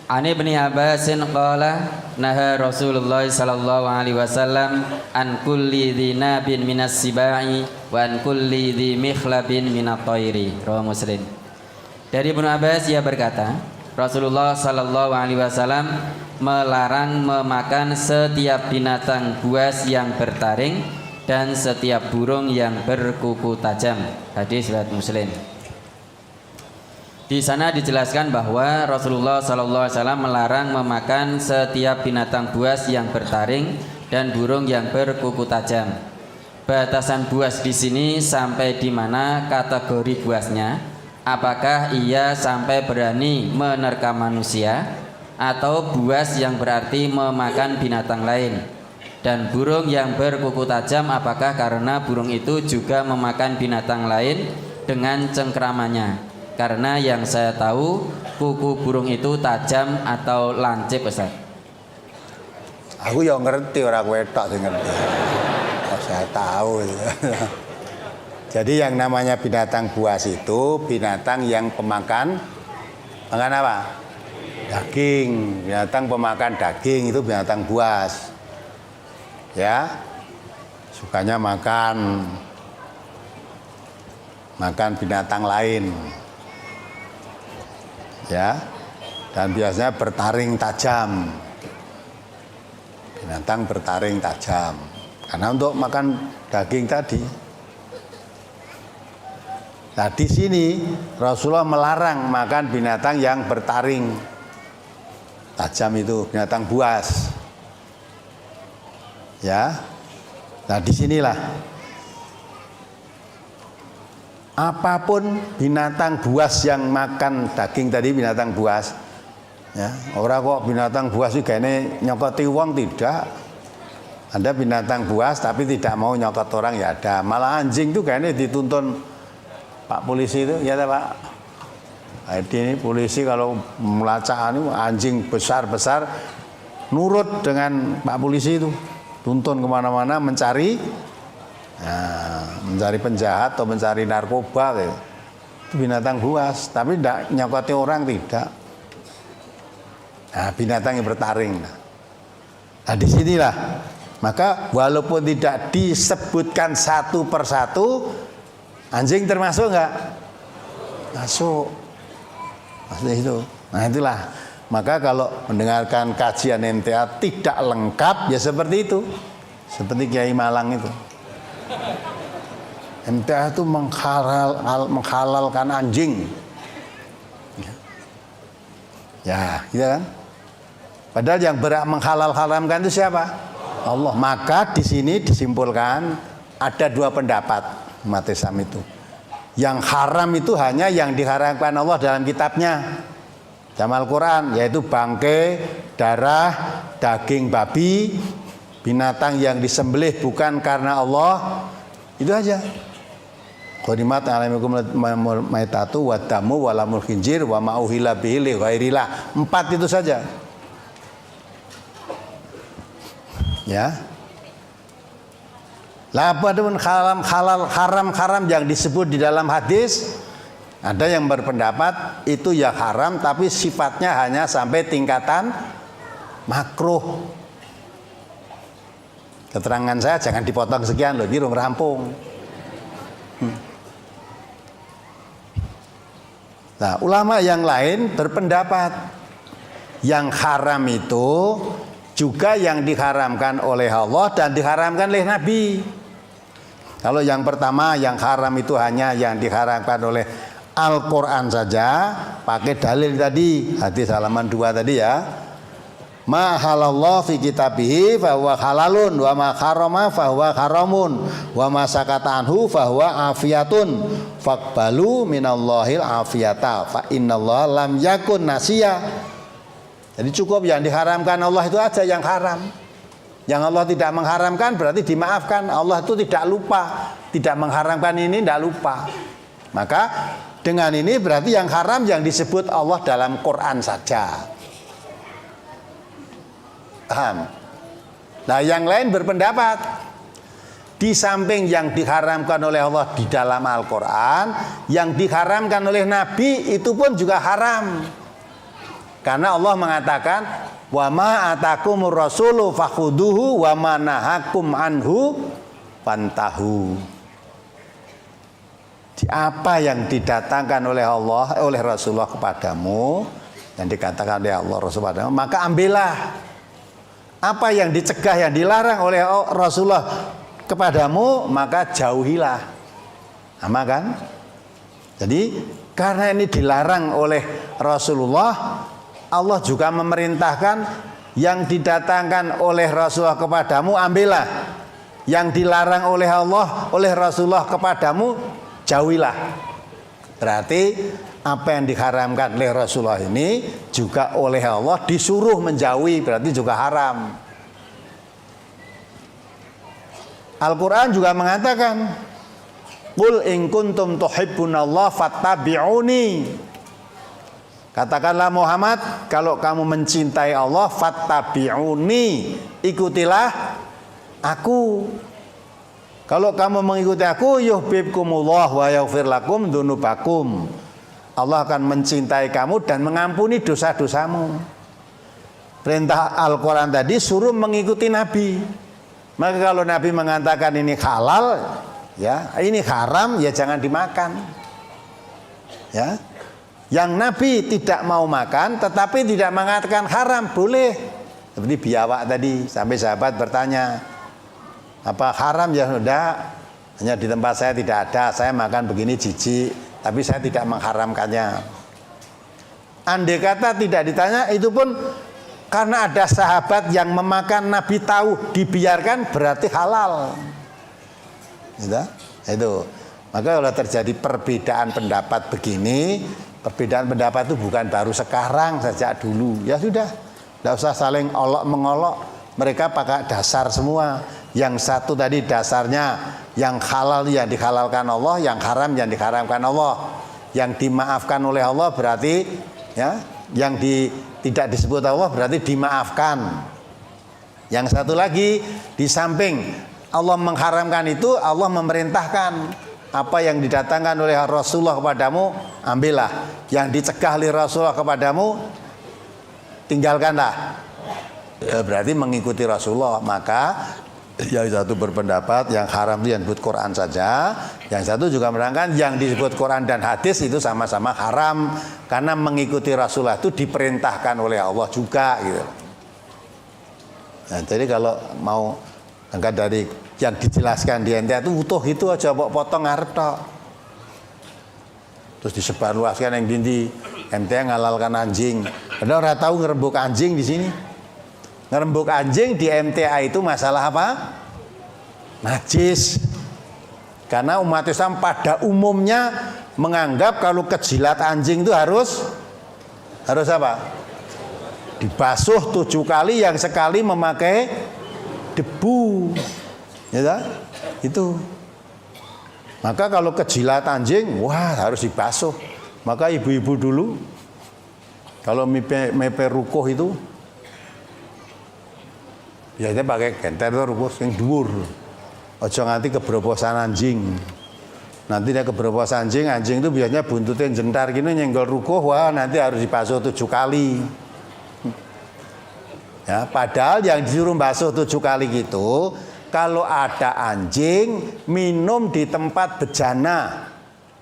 Ani bin Abbasin qala naha Rasulullah sallallahu alaihi wasallam an kulli dhinabin minas sibai wa an kulli dhi mikhlabin minat thairi. Rawahu Muslim. Dari Ibnu Abbas ia berkata, Rasulullah sallallahu alaihi wasallam melarang memakan setiap binatang buas yang bertaring dan setiap burung yang berkuku tajam. Hadis riwayat Muslim. Di sana dijelaskan bahwa Rasulullah SAW melarang memakan setiap binatang buas yang bertaring dan burung yang berkuku tajam. Batasan buas di sini sampai di mana kategori buasnya? Apakah ia sampai berani menerkam manusia atau buas yang berarti memakan binatang lain? Dan burung yang berkuku tajam, apakah karena burung itu juga memakan binatang lain dengan cengkramannya? Karena yang saya tahu kuku burung itu tajam atau lancip, Ustaz. Aku ya ngerti, orang kowe tok sing ngerti. Oh, saya tahu. Jadi yang namanya binatang buas itu binatang yang pemakan apa? Daging. Binatang pemakan daging itu binatang buas. Ya, sukanya makan binatang lain, ya, dan biasanya bertaring tajam. Binatang bertaring tajam karena untuk makan daging tadi. Nah, di sini Rasulullah melarang makan binatang yang bertaring tajam, itu binatang buas. Ya, nah disinilah apapun binatang buas yang makan daging tadi, binatang buas, ya, orang kok binatang buas itu kayaknya nyokoti uang, tidak. Ada binatang buas tapi tidak mau nyokot orang, ya ada. Malah anjing itu kayaknya dituntun Pak polisi itu, ya Pak. Ini polisi kalau melacak anjing besar-besar nurut dengan Pak polisi itu. Tuntun kemana-mana mencari penjahat atau mencari narkoba, gitu. Itu binatang buas, tapi tidak nyokoti orang, tidak. Nah, binatang yang bertaring. Nah, disinilah maka walaupun tidak disebutkan satu persatu, anjing termasuk enggak? Masuk. Maksudnya itu. Nah, itulah. Maka kalau mendengarkan kajian MTA tidak lengkap, ya seperti itu. Seperti Kiai Malang itu. MTA itu menghalalkan anjing. Ya, gitu kan? Padahal yang berhak menghalal-haramkan itu siapa? Allah. Maka di sini disimpulkan ada dua pendapat umat Islam itu. Yang haram itu hanya yang diharamkan Allah dalam kitabnya. Dalam Al-Quran, yaitu bangkai, darah, daging babi, binatang yang disembelih bukan karena Allah, itu aja. Qodimat alaikum maitatu wa damu wa lamul khinjir wa ma'uhila bihi li ghairillah. 4 itu saja. Ya. Lah apa pun halal haram yang disebut di dalam hadis, ada yang berpendapat itu ya haram tapi sifatnya hanya sampai tingkatan makruh. Keterangan saya jangan dipotong sekian loh, ini rampung. Nah, ulama yang lain berpendapat yang haram itu juga yang diharamkan oleh Allah dan diharamkan oleh Nabi. Kalau yang pertama yang haram itu hanya yang diharamkan oleh Al-Quran saja, pakai dalil tadi, hadis halaman 2 tadi ya. Ma halallahu fi kitabihi fahuwa halalun wa ma harama fahuwa haramun wa ma sakata anhu fahuwa afiyatun faqbalu minallahil afiyata fa innallaha lam yakun nasiya. Jadi cukup yang diharamkan Allah itu aja yang haram. Yang Allah tidak mengharamkan berarti dimaafkan. Allah itu tidak lupa, tidak mengharamkan ini tidak lupa. Maka dengan ini berarti yang haram yang disebut Allah dalam Quran saja. Paham? Nah, yang lain berpendapat di samping yang diharamkan oleh Allah di dalam Al-Quran, yang diharamkan oleh Nabi itu pun juga haram. Karena Allah mengatakan, wa ma atakumur rasulu fakhuduhu wa ma nahakum anhu fantahu. Apa yang didatangkan oleh Allah, oleh Rasulullah kepadamu, yang dikatakan oleh Allah Rasulullah kepadamu, maka ambillah. Apa yang dicegah, yang dilarang oleh Rasulullah kepadamu, maka jauhilah. Sama kan? Jadi karena ini dilarang oleh Rasulullah, Allah juga memerintahkan yang didatangkan oleh Rasulullah kepadamu ambillah. Yang dilarang oleh Allah, oleh Rasulullah kepadamu jauhilah. Berarti apa yang diharamkan oleh Rasulullah ini juga oleh Allah disuruh menjauhi, berarti juga haram. Al-Quran juga mengatakan, Qul in kuntum tuhibbunallah fattabi'uni. Katakanlah Muhammad, kalau kamu mencintai Allah, fattabi'uni, ikutilah aku. Kalau kamu mengikuti aku, yuhibbukumullah wa yaghfir lakum dzunubakum. Allah akan mencintai kamu dan mengampuni dosa-dosamu. Perintah Al-Quran tadi suruh mengikuti Nabi. Maka kalau Nabi mengatakan ini halal, ya, ini haram, ya jangan dimakan. Ya. Yang Nabi tidak mau makan tetapi tidak mengatakan haram, boleh. Seperti biawak tadi, sampai sahabat bertanya, apa haram? Ya sudah, hanya di tempat saya tidak ada, saya makan begini jijik, tapi saya tidak mengharamkannya. Andai kata tidak ditanya, itu pun karena ada sahabat yang memakan, Nabi tahu, dibiarkan, berarti halal. Gitu? Itu. Maka kalau terjadi perbedaan pendapat begini, perbedaan pendapat itu bukan baru sekarang, sejak dulu. Ya sudah, tidak usah saling olok mengolok. Mereka pakai dasar semua. Yang satu tadi dasarnya, yang halal yang dihalalkan Allah, yang haram yang diharamkan Allah. Yang dimaafkan oleh Allah berarti, ya, yang tidak disebut Allah berarti dimaafkan. Yang satu lagi, di samping Allah mengharamkan itu, Allah memerintahkan apa yang didatangkan oleh Rasulullah kepadamu, ambillah. Yang dicegah oleh Rasulullah kepadamu, tinggalkanlah. Ya, berarti mengikuti Rasulullah. Maka yang satu berpendapat yang haram itu yang disebut Quran saja, yang satu juga menerangkan yang disebut Quran dan hadis itu sama-sama haram, karena mengikuti Rasulullah itu diperintahkan oleh Allah juga gitu. Nah, jadi kalau mau angkat dari yang dijelaskan di NT itu utuh itu aja potong ngarep tok. Terus disebarluaskan yang di MT ngalalkan anjing. Padahal orang tahu ngerembuk anjing di sini. Ngerembuk anjing di MTA itu masalah apa? Najis. Karena umat Islam pada umumnya menganggap kalau kejilat anjing itu harus apa? Dibasuh 7 kali, yang sekali memakai debu. Ya, itu. Maka kalau kejilat anjing, wah harus dibasuh. Maka ibu-ibu dulu kalau mepe rukuh itu biasanya pakai genter itu rukuh yang dhuwur. Aja nganti kebrobosan anjing. Nanti dia kebrobosan anjing itu biasanya buntutnya jentar gini nyenggol rukuh, wah nanti harus dibasuh 7 kali. Ya, padahal yang disuruh basuh 7 kali gitu, kalau ada anjing minum di tempat bejana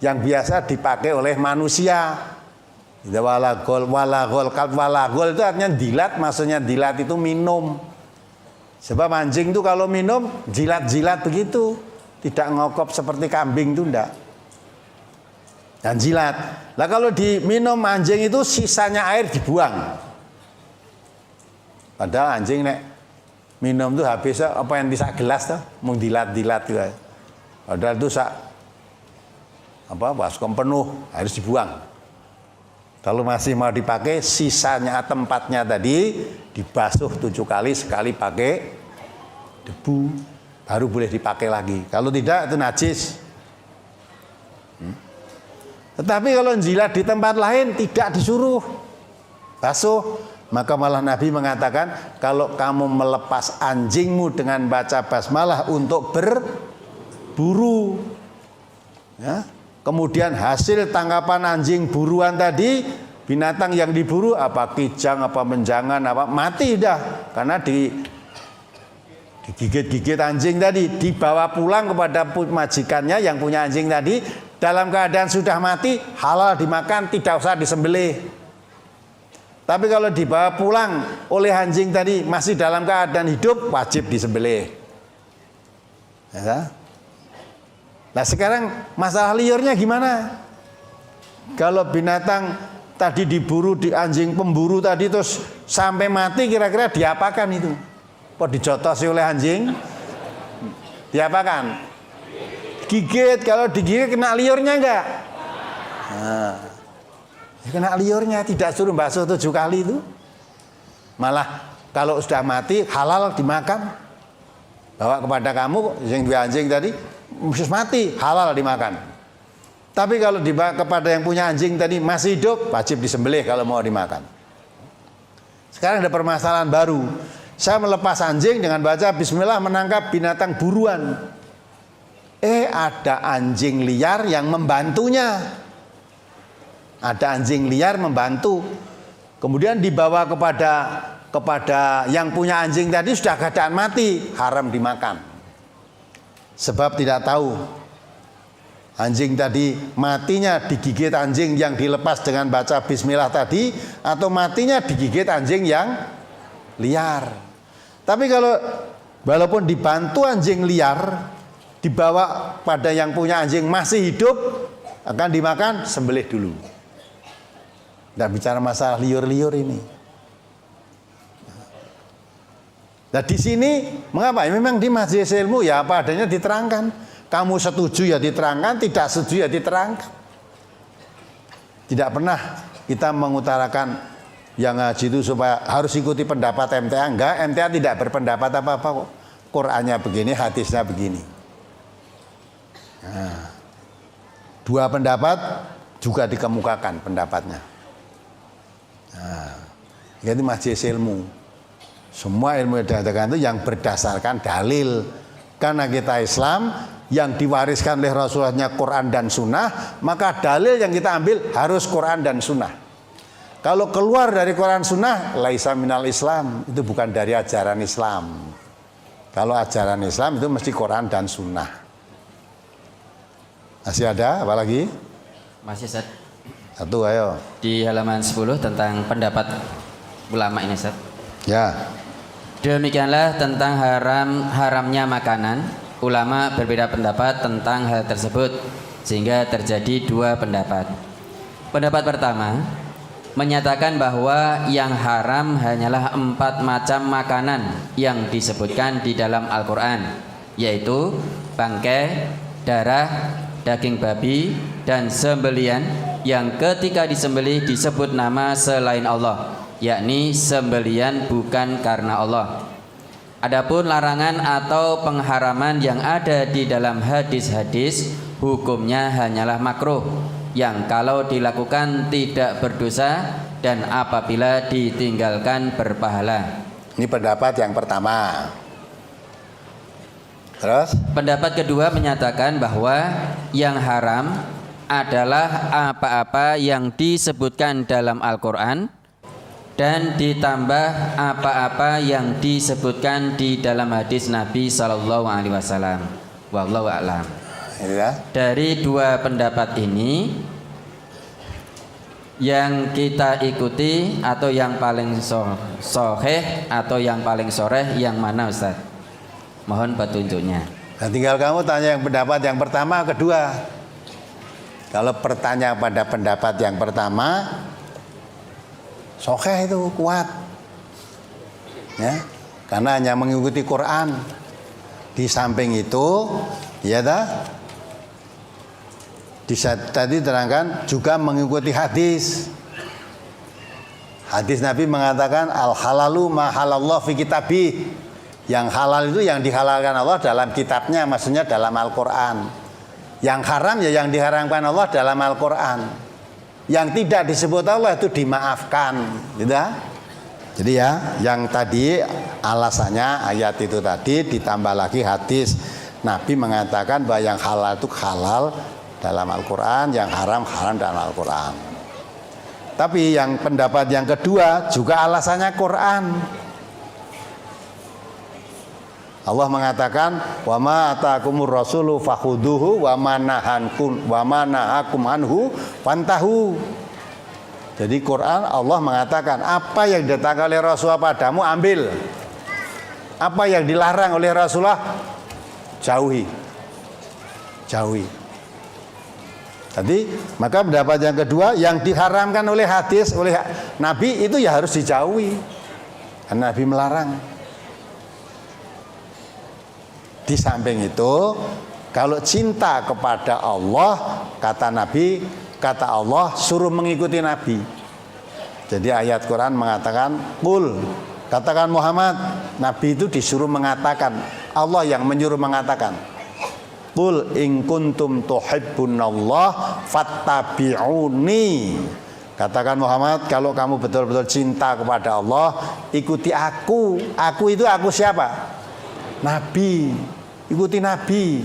yang biasa dipakai oleh manusia. Walagol itu artinya dilat, maksudnya dilat itu minum. Sebab anjing itu kalau minum jilat-jilat begitu, tidak ngokop seperti kambing itu enggak. Dan jilat. Lah kalau diminum anjing itu sisanya air dibuang. Padahal anjing nek minum tuh habis apa yang bisa gelas tuh, mau dilat-dilat juga. Padahal itu baskom penuh harus dibuang. Kalau masih mau dipakai, sisanya tempatnya tadi dibasuh 7 kali, sekali pakai debu, baru boleh dipakai lagi. Kalau tidak itu najis. Tetapi kalau jilat di tempat lain tidak disuruh basuh, maka malah Nabi mengatakan kalau kamu melepas anjingmu dengan baca basmalah untuk berburu, ya, kemudian hasil tangkapan anjing buruan tadi, binatang yang diburu apa kijang, apa menjangan, apa mati dah, karena digigit-gigit anjing tadi, dibawa pulang kepada majikannya yang punya anjing tadi dalam keadaan sudah mati, halal dimakan, tidak usah disembelih. Tapi kalau dibawa pulang oleh anjing tadi masih dalam keadaan hidup, wajib disembelih. Ya. Nah sekarang masalah liarnya gimana? Kalau binatang tadi diburu di anjing pemburu tadi terus sampai mati, kira-kira diapakan itu? Kok dijotosi oleh anjing? Diapakan? Gigit. Kalau digigit kena liarnya enggak? Nah, kena liarnya, tidak suruh basuh 7 kali itu. Malah kalau sudah mati halal dimakan. bawa kepada kamu yang dua anjing tadi mesti mati, halal dimakan. Tapi kalau dibawa kepada yang punya anjing tadi masih hidup, wajib disembelih kalau mau dimakan. Sekarang ada permasalahan baru. Saya melepas anjing dengan baca bismillah menangkap binatang buruan. Ada anjing liar yang membantunya. Ada anjing liar membantu. Kemudian dibawa kepada yang punya anjing tadi sudah keadaan mati, haram dimakan. Sebab tidak tahu anjing tadi matinya digigit anjing yang dilepas dengan baca bismillah tadi, atau matinya digigit anjing yang liar. Tapi kalau walaupun dibantu anjing liar, dibawa pada yang punya anjing masih hidup, akan dimakan, sembelih dulu. Tidak bicara masalah liur-liur ini. Nah di sini mengapa? Memang di majelis ilmu ya apa adanya diterangkan. Kamu setuju ya diterangkan, tidak setuju ya diterangkan. Tidak pernah kita mengutarakan yang ngaji itu supaya harus ikuti pendapat MTA. Enggak, MTA tidak berpendapat apa-apa kok. Qurannya begini, hadisnya begini. Nah, dua pendapat juga dikemukakan pendapatnya. Nah, jadi majelis ilmu. Semua ilmu yang dikatakan itu yang berdasarkan dalil. Karena kita Islam yang diwariskan oleh Rasulullah Quran dan Sunnah, maka dalil yang kita ambil harus Quran dan Sunnah. Kalau keluar dari Quran Sunnah, laisa minal Islam, itu bukan dari ajaran Islam. Kalau ajaran Islam itu mesti Quran dan Sunnah. Masih ada apa lagi? Masih Ustaz. Satu ayo. Di halaman 10 tentang pendapat ulama ini Ustaz. Ya. Demikianlah tentang haramnya makanan. Ulama berbeda pendapat tentang hal tersebut, sehingga terjadi dua pendapat. Pendapat pertama menyatakan bahwa yang haram hanyalah 4 macam makanan yang disebutkan di dalam Al-Quran, yaitu bangkai, darah, daging babi, dan sembelian yang ketika disembelih disebut nama selain Allah, yakni sembelian bukan karena Allah. Adapun larangan atau pengharaman yang ada di dalam hadis-hadis, hukumnya hanyalah makruh, yang kalau dilakukan tidak berdosa dan apabila ditinggalkan berpahala. Ini pendapat yang pertama. Terus? Pendapat kedua menyatakan bahwa yang haram adalah apa-apa yang disebutkan dalam Al-Quran dan ditambah apa-apa yang disebutkan di dalam hadis Nabi Sallallahu Alaihi Wasallam. Wallahu a'lam. Ya. Dari dua pendapat ini, yang kita ikuti atau yang paling sahih atau yang paling soreh yang mana Ustaz? Mohon petunjuknya. Nah, tinggal kamu tanya yang pendapat yang pertama, kedua. Kalau bertanya pada pendapat yang pertama, sahih itu kuat, ya, karena hanya mengikuti Quran. Di samping itu, ya dah, tadi terangkan juga mengikuti hadis. Hadis Nabi mengatakan al halalu ma halallah fi kitabih. Yang halal itu yang dihalalkan Allah dalam kitabnya, maksudnya dalam Al-Quran. Yang haram ya yang diharamkan Allah dalam Al-Quran. Yang tidak disebut Allah itu dimaafkan, gitu. Jadi ya, yang tadi alasannya ayat itu tadi ditambah lagi hadis Nabi mengatakan bahwa yang halal itu halal dalam Al-Quran, yang haram haram dalam Al-Quran. Tapi yang pendapat yang kedua juga alasannya Quran. Allah mengatakan wa ma ataakumur rasulu fakhuduhu wa ma nahakum anhu fantahu. Jadi Quran Allah mengatakan apa yang didatangkan oleh Rasulullah padamu ambil. Apa yang dilarang oleh Rasulullah jauhi. Jauhi. Jadi maka pendapat yang kedua yang diharamkan oleh hadis oleh Nabi itu ya harus dijauhi. Karena Nabi melarang. Di samping itu, kalau cinta kepada Allah, kata Nabi, kata Allah suruh mengikuti Nabi. Jadi ayat Quran mengatakan, "Qul", katakan Muhammad, Nabi itu disuruh mengatakan, Allah yang menyuruh mengatakan, qul in kuntum tuhibbunallah fattabi'uni. Katakan Muhammad, kalau kamu betul-betul cinta kepada Allah, ikuti aku. Aku itu aku siapa? Nabi. Ikuti Nabi.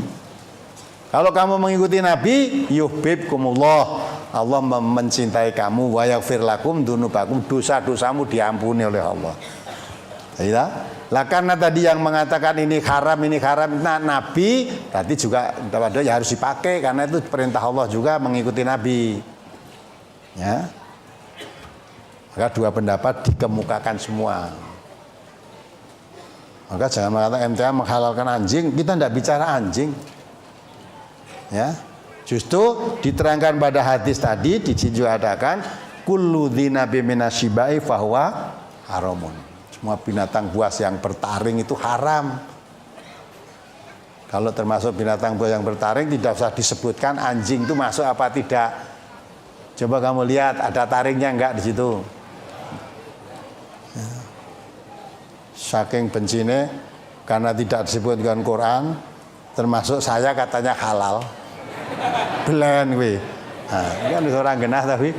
Kalau kamu mengikuti Nabi, yuhibbukumullah. Allah mencintai kamu, wa yaghfir lakum dzunubakum, dosa-dosamu diampuni oleh Allah. Ya. Lah karena tadi yang mengatakan ini haram, nah Nabi tadi juga ya harus dipakai karena itu perintah Allah juga mengikuti Nabi. Ya. Maka dua pendapat dikemukakan semua. Maka jangan mengatakan MTA menghalalkan anjing, kita tidak bicara anjing. Ya. Justru diterangkan pada hadis tadi dijuadakan kullu dzinabi minasyibai fahuwa haramun. Semua binatang buas yang bertaring itu haram. Kalau termasuk binatang buas yang bertaring tidak usah disebutkan anjing itu masuk apa tidak. Coba kamu lihat ada taringnya enggak di situ. Saking bencinya karena tidak disebutkan Quran, termasuk saya katanya halal. Belen gue. Nah, kan orang genah tapi.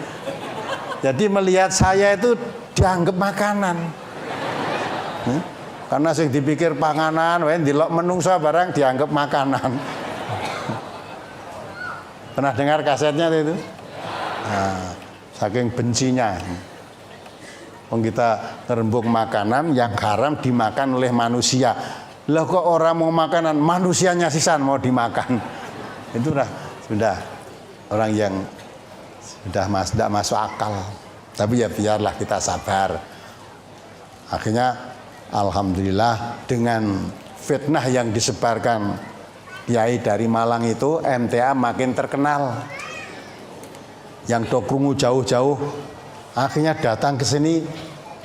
Jadi melihat saya itu dianggap makanan. Karena sing dipikir panganan, wae ndelok menungsa barang dianggap makanan. Pernah dengar kasetnya itu? Nah, saking bencinya. Kita terembuk makanan yang haram dimakan oleh manusia. Lah kok orang mau makanan manusianya sisan mau dimakan. Itu sudah orang yang sudah tidak masuk akal. Tapi ya biarlah kita sabar. Akhirnya alhamdulillah dengan fitnah yang disebarkan kiai dari Malang itu, MTA makin terkenal. Yang dokrungu jauh-jauh akhirnya datang ke sini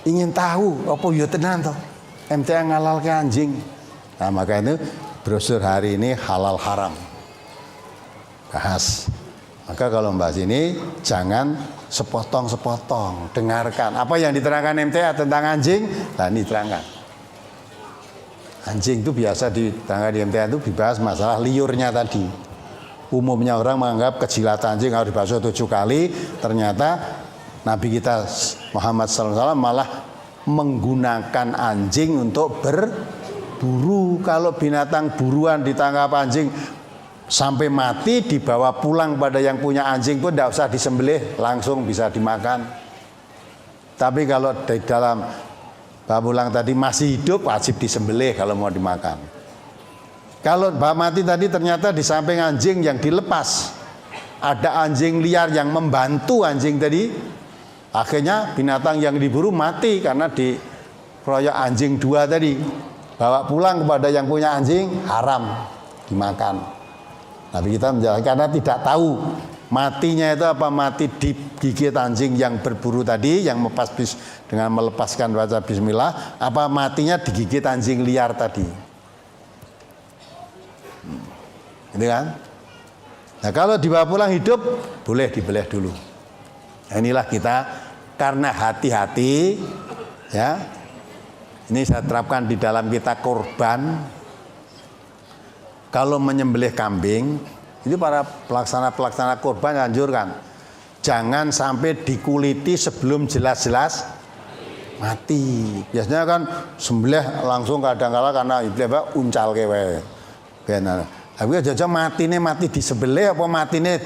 ingin tahu apa ya tenan toh MTA ngalalkan anjing. Nah, maka itu brosur hari ini halal haram. Bahas. Maka kalau membahas ini jangan sepotong-sepotong, dengarkan apa yang diterangkan MTA tentang anjing, nah ini diterangkan. Anjing itu biasa diterangkan di MTA itu dibahas masalah liurnya tadi. Umumnya orang menganggap kejilatan anjing harus dibasuh 7 kali, ternyata Nabi kita Muhammad SAW malah menggunakan anjing untuk berburu. Kalau binatang buruan ditangkap anjing sampai mati dibawa pulang pada yang punya anjing pun tidak usah disembelih, langsung bisa dimakan. Tapi kalau di dalam bawa pulang tadi masih hidup wajib disembelih kalau mau dimakan. Kalau bawa mati tadi ternyata di samping anjing yang dilepas ada anjing liar yang membantu anjing tadi, akhirnya binatang yang diburu mati karena dikeroyok anjing 2 tadi. Bawa pulang kepada yang punya anjing haram dimakan. Tapi kita menjelaskan karena tidak tahu matinya itu apa, mati digigit anjing yang berburu tadi, yang dengan melepaskan baca bismillah, apa matinya digigit anjing liar tadi. Gitu kan? Nah, kalau dibawa pulang hidup boleh dibeleh dulu. Nah, inilah kita karena hati-hati ya. Ini saya terapkan di dalam kita kurban. Kalau menyembelih kambing, itu para pelaksana kurban anjurkan jangan sampai dikuliti sebelum jelas-jelas mati. Biasanya kan sembelih langsung kadang-kala karena ibadah uncal kewe. Benar. Tapi aja mati disembelih apa matine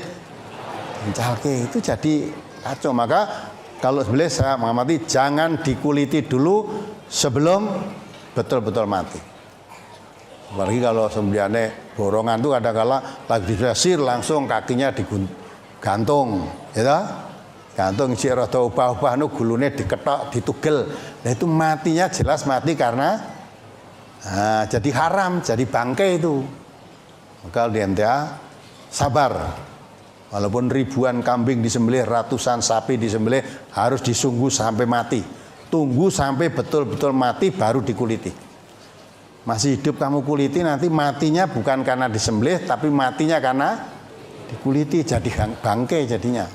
uncal ke, itu jadi kacau. Maka kalau sembelih saya mengamati jangan dikuliti dulu sebelum betul-betul mati. Apalagi kalau sembelihannya borongan itu kadang-kala lagi didresir langsung kakinya digantung, ya, gantung si rada ubah-ubah nu gulune diketok, ditugel. Nah itu matinya jelas mati karena jadi haram, jadi bangkai itu. Maka di MTA sabar. Walaupun ribuan kambing disembelih, ratusan sapi disembelih, harus disungguh sampai mati. Tunggu sampai betul-betul mati baru dikuliti. Masih hidup kamu kuliti, nanti matinya bukan karena disembelih, tapi matinya karena dikuliti, jadi bangkai jadinya.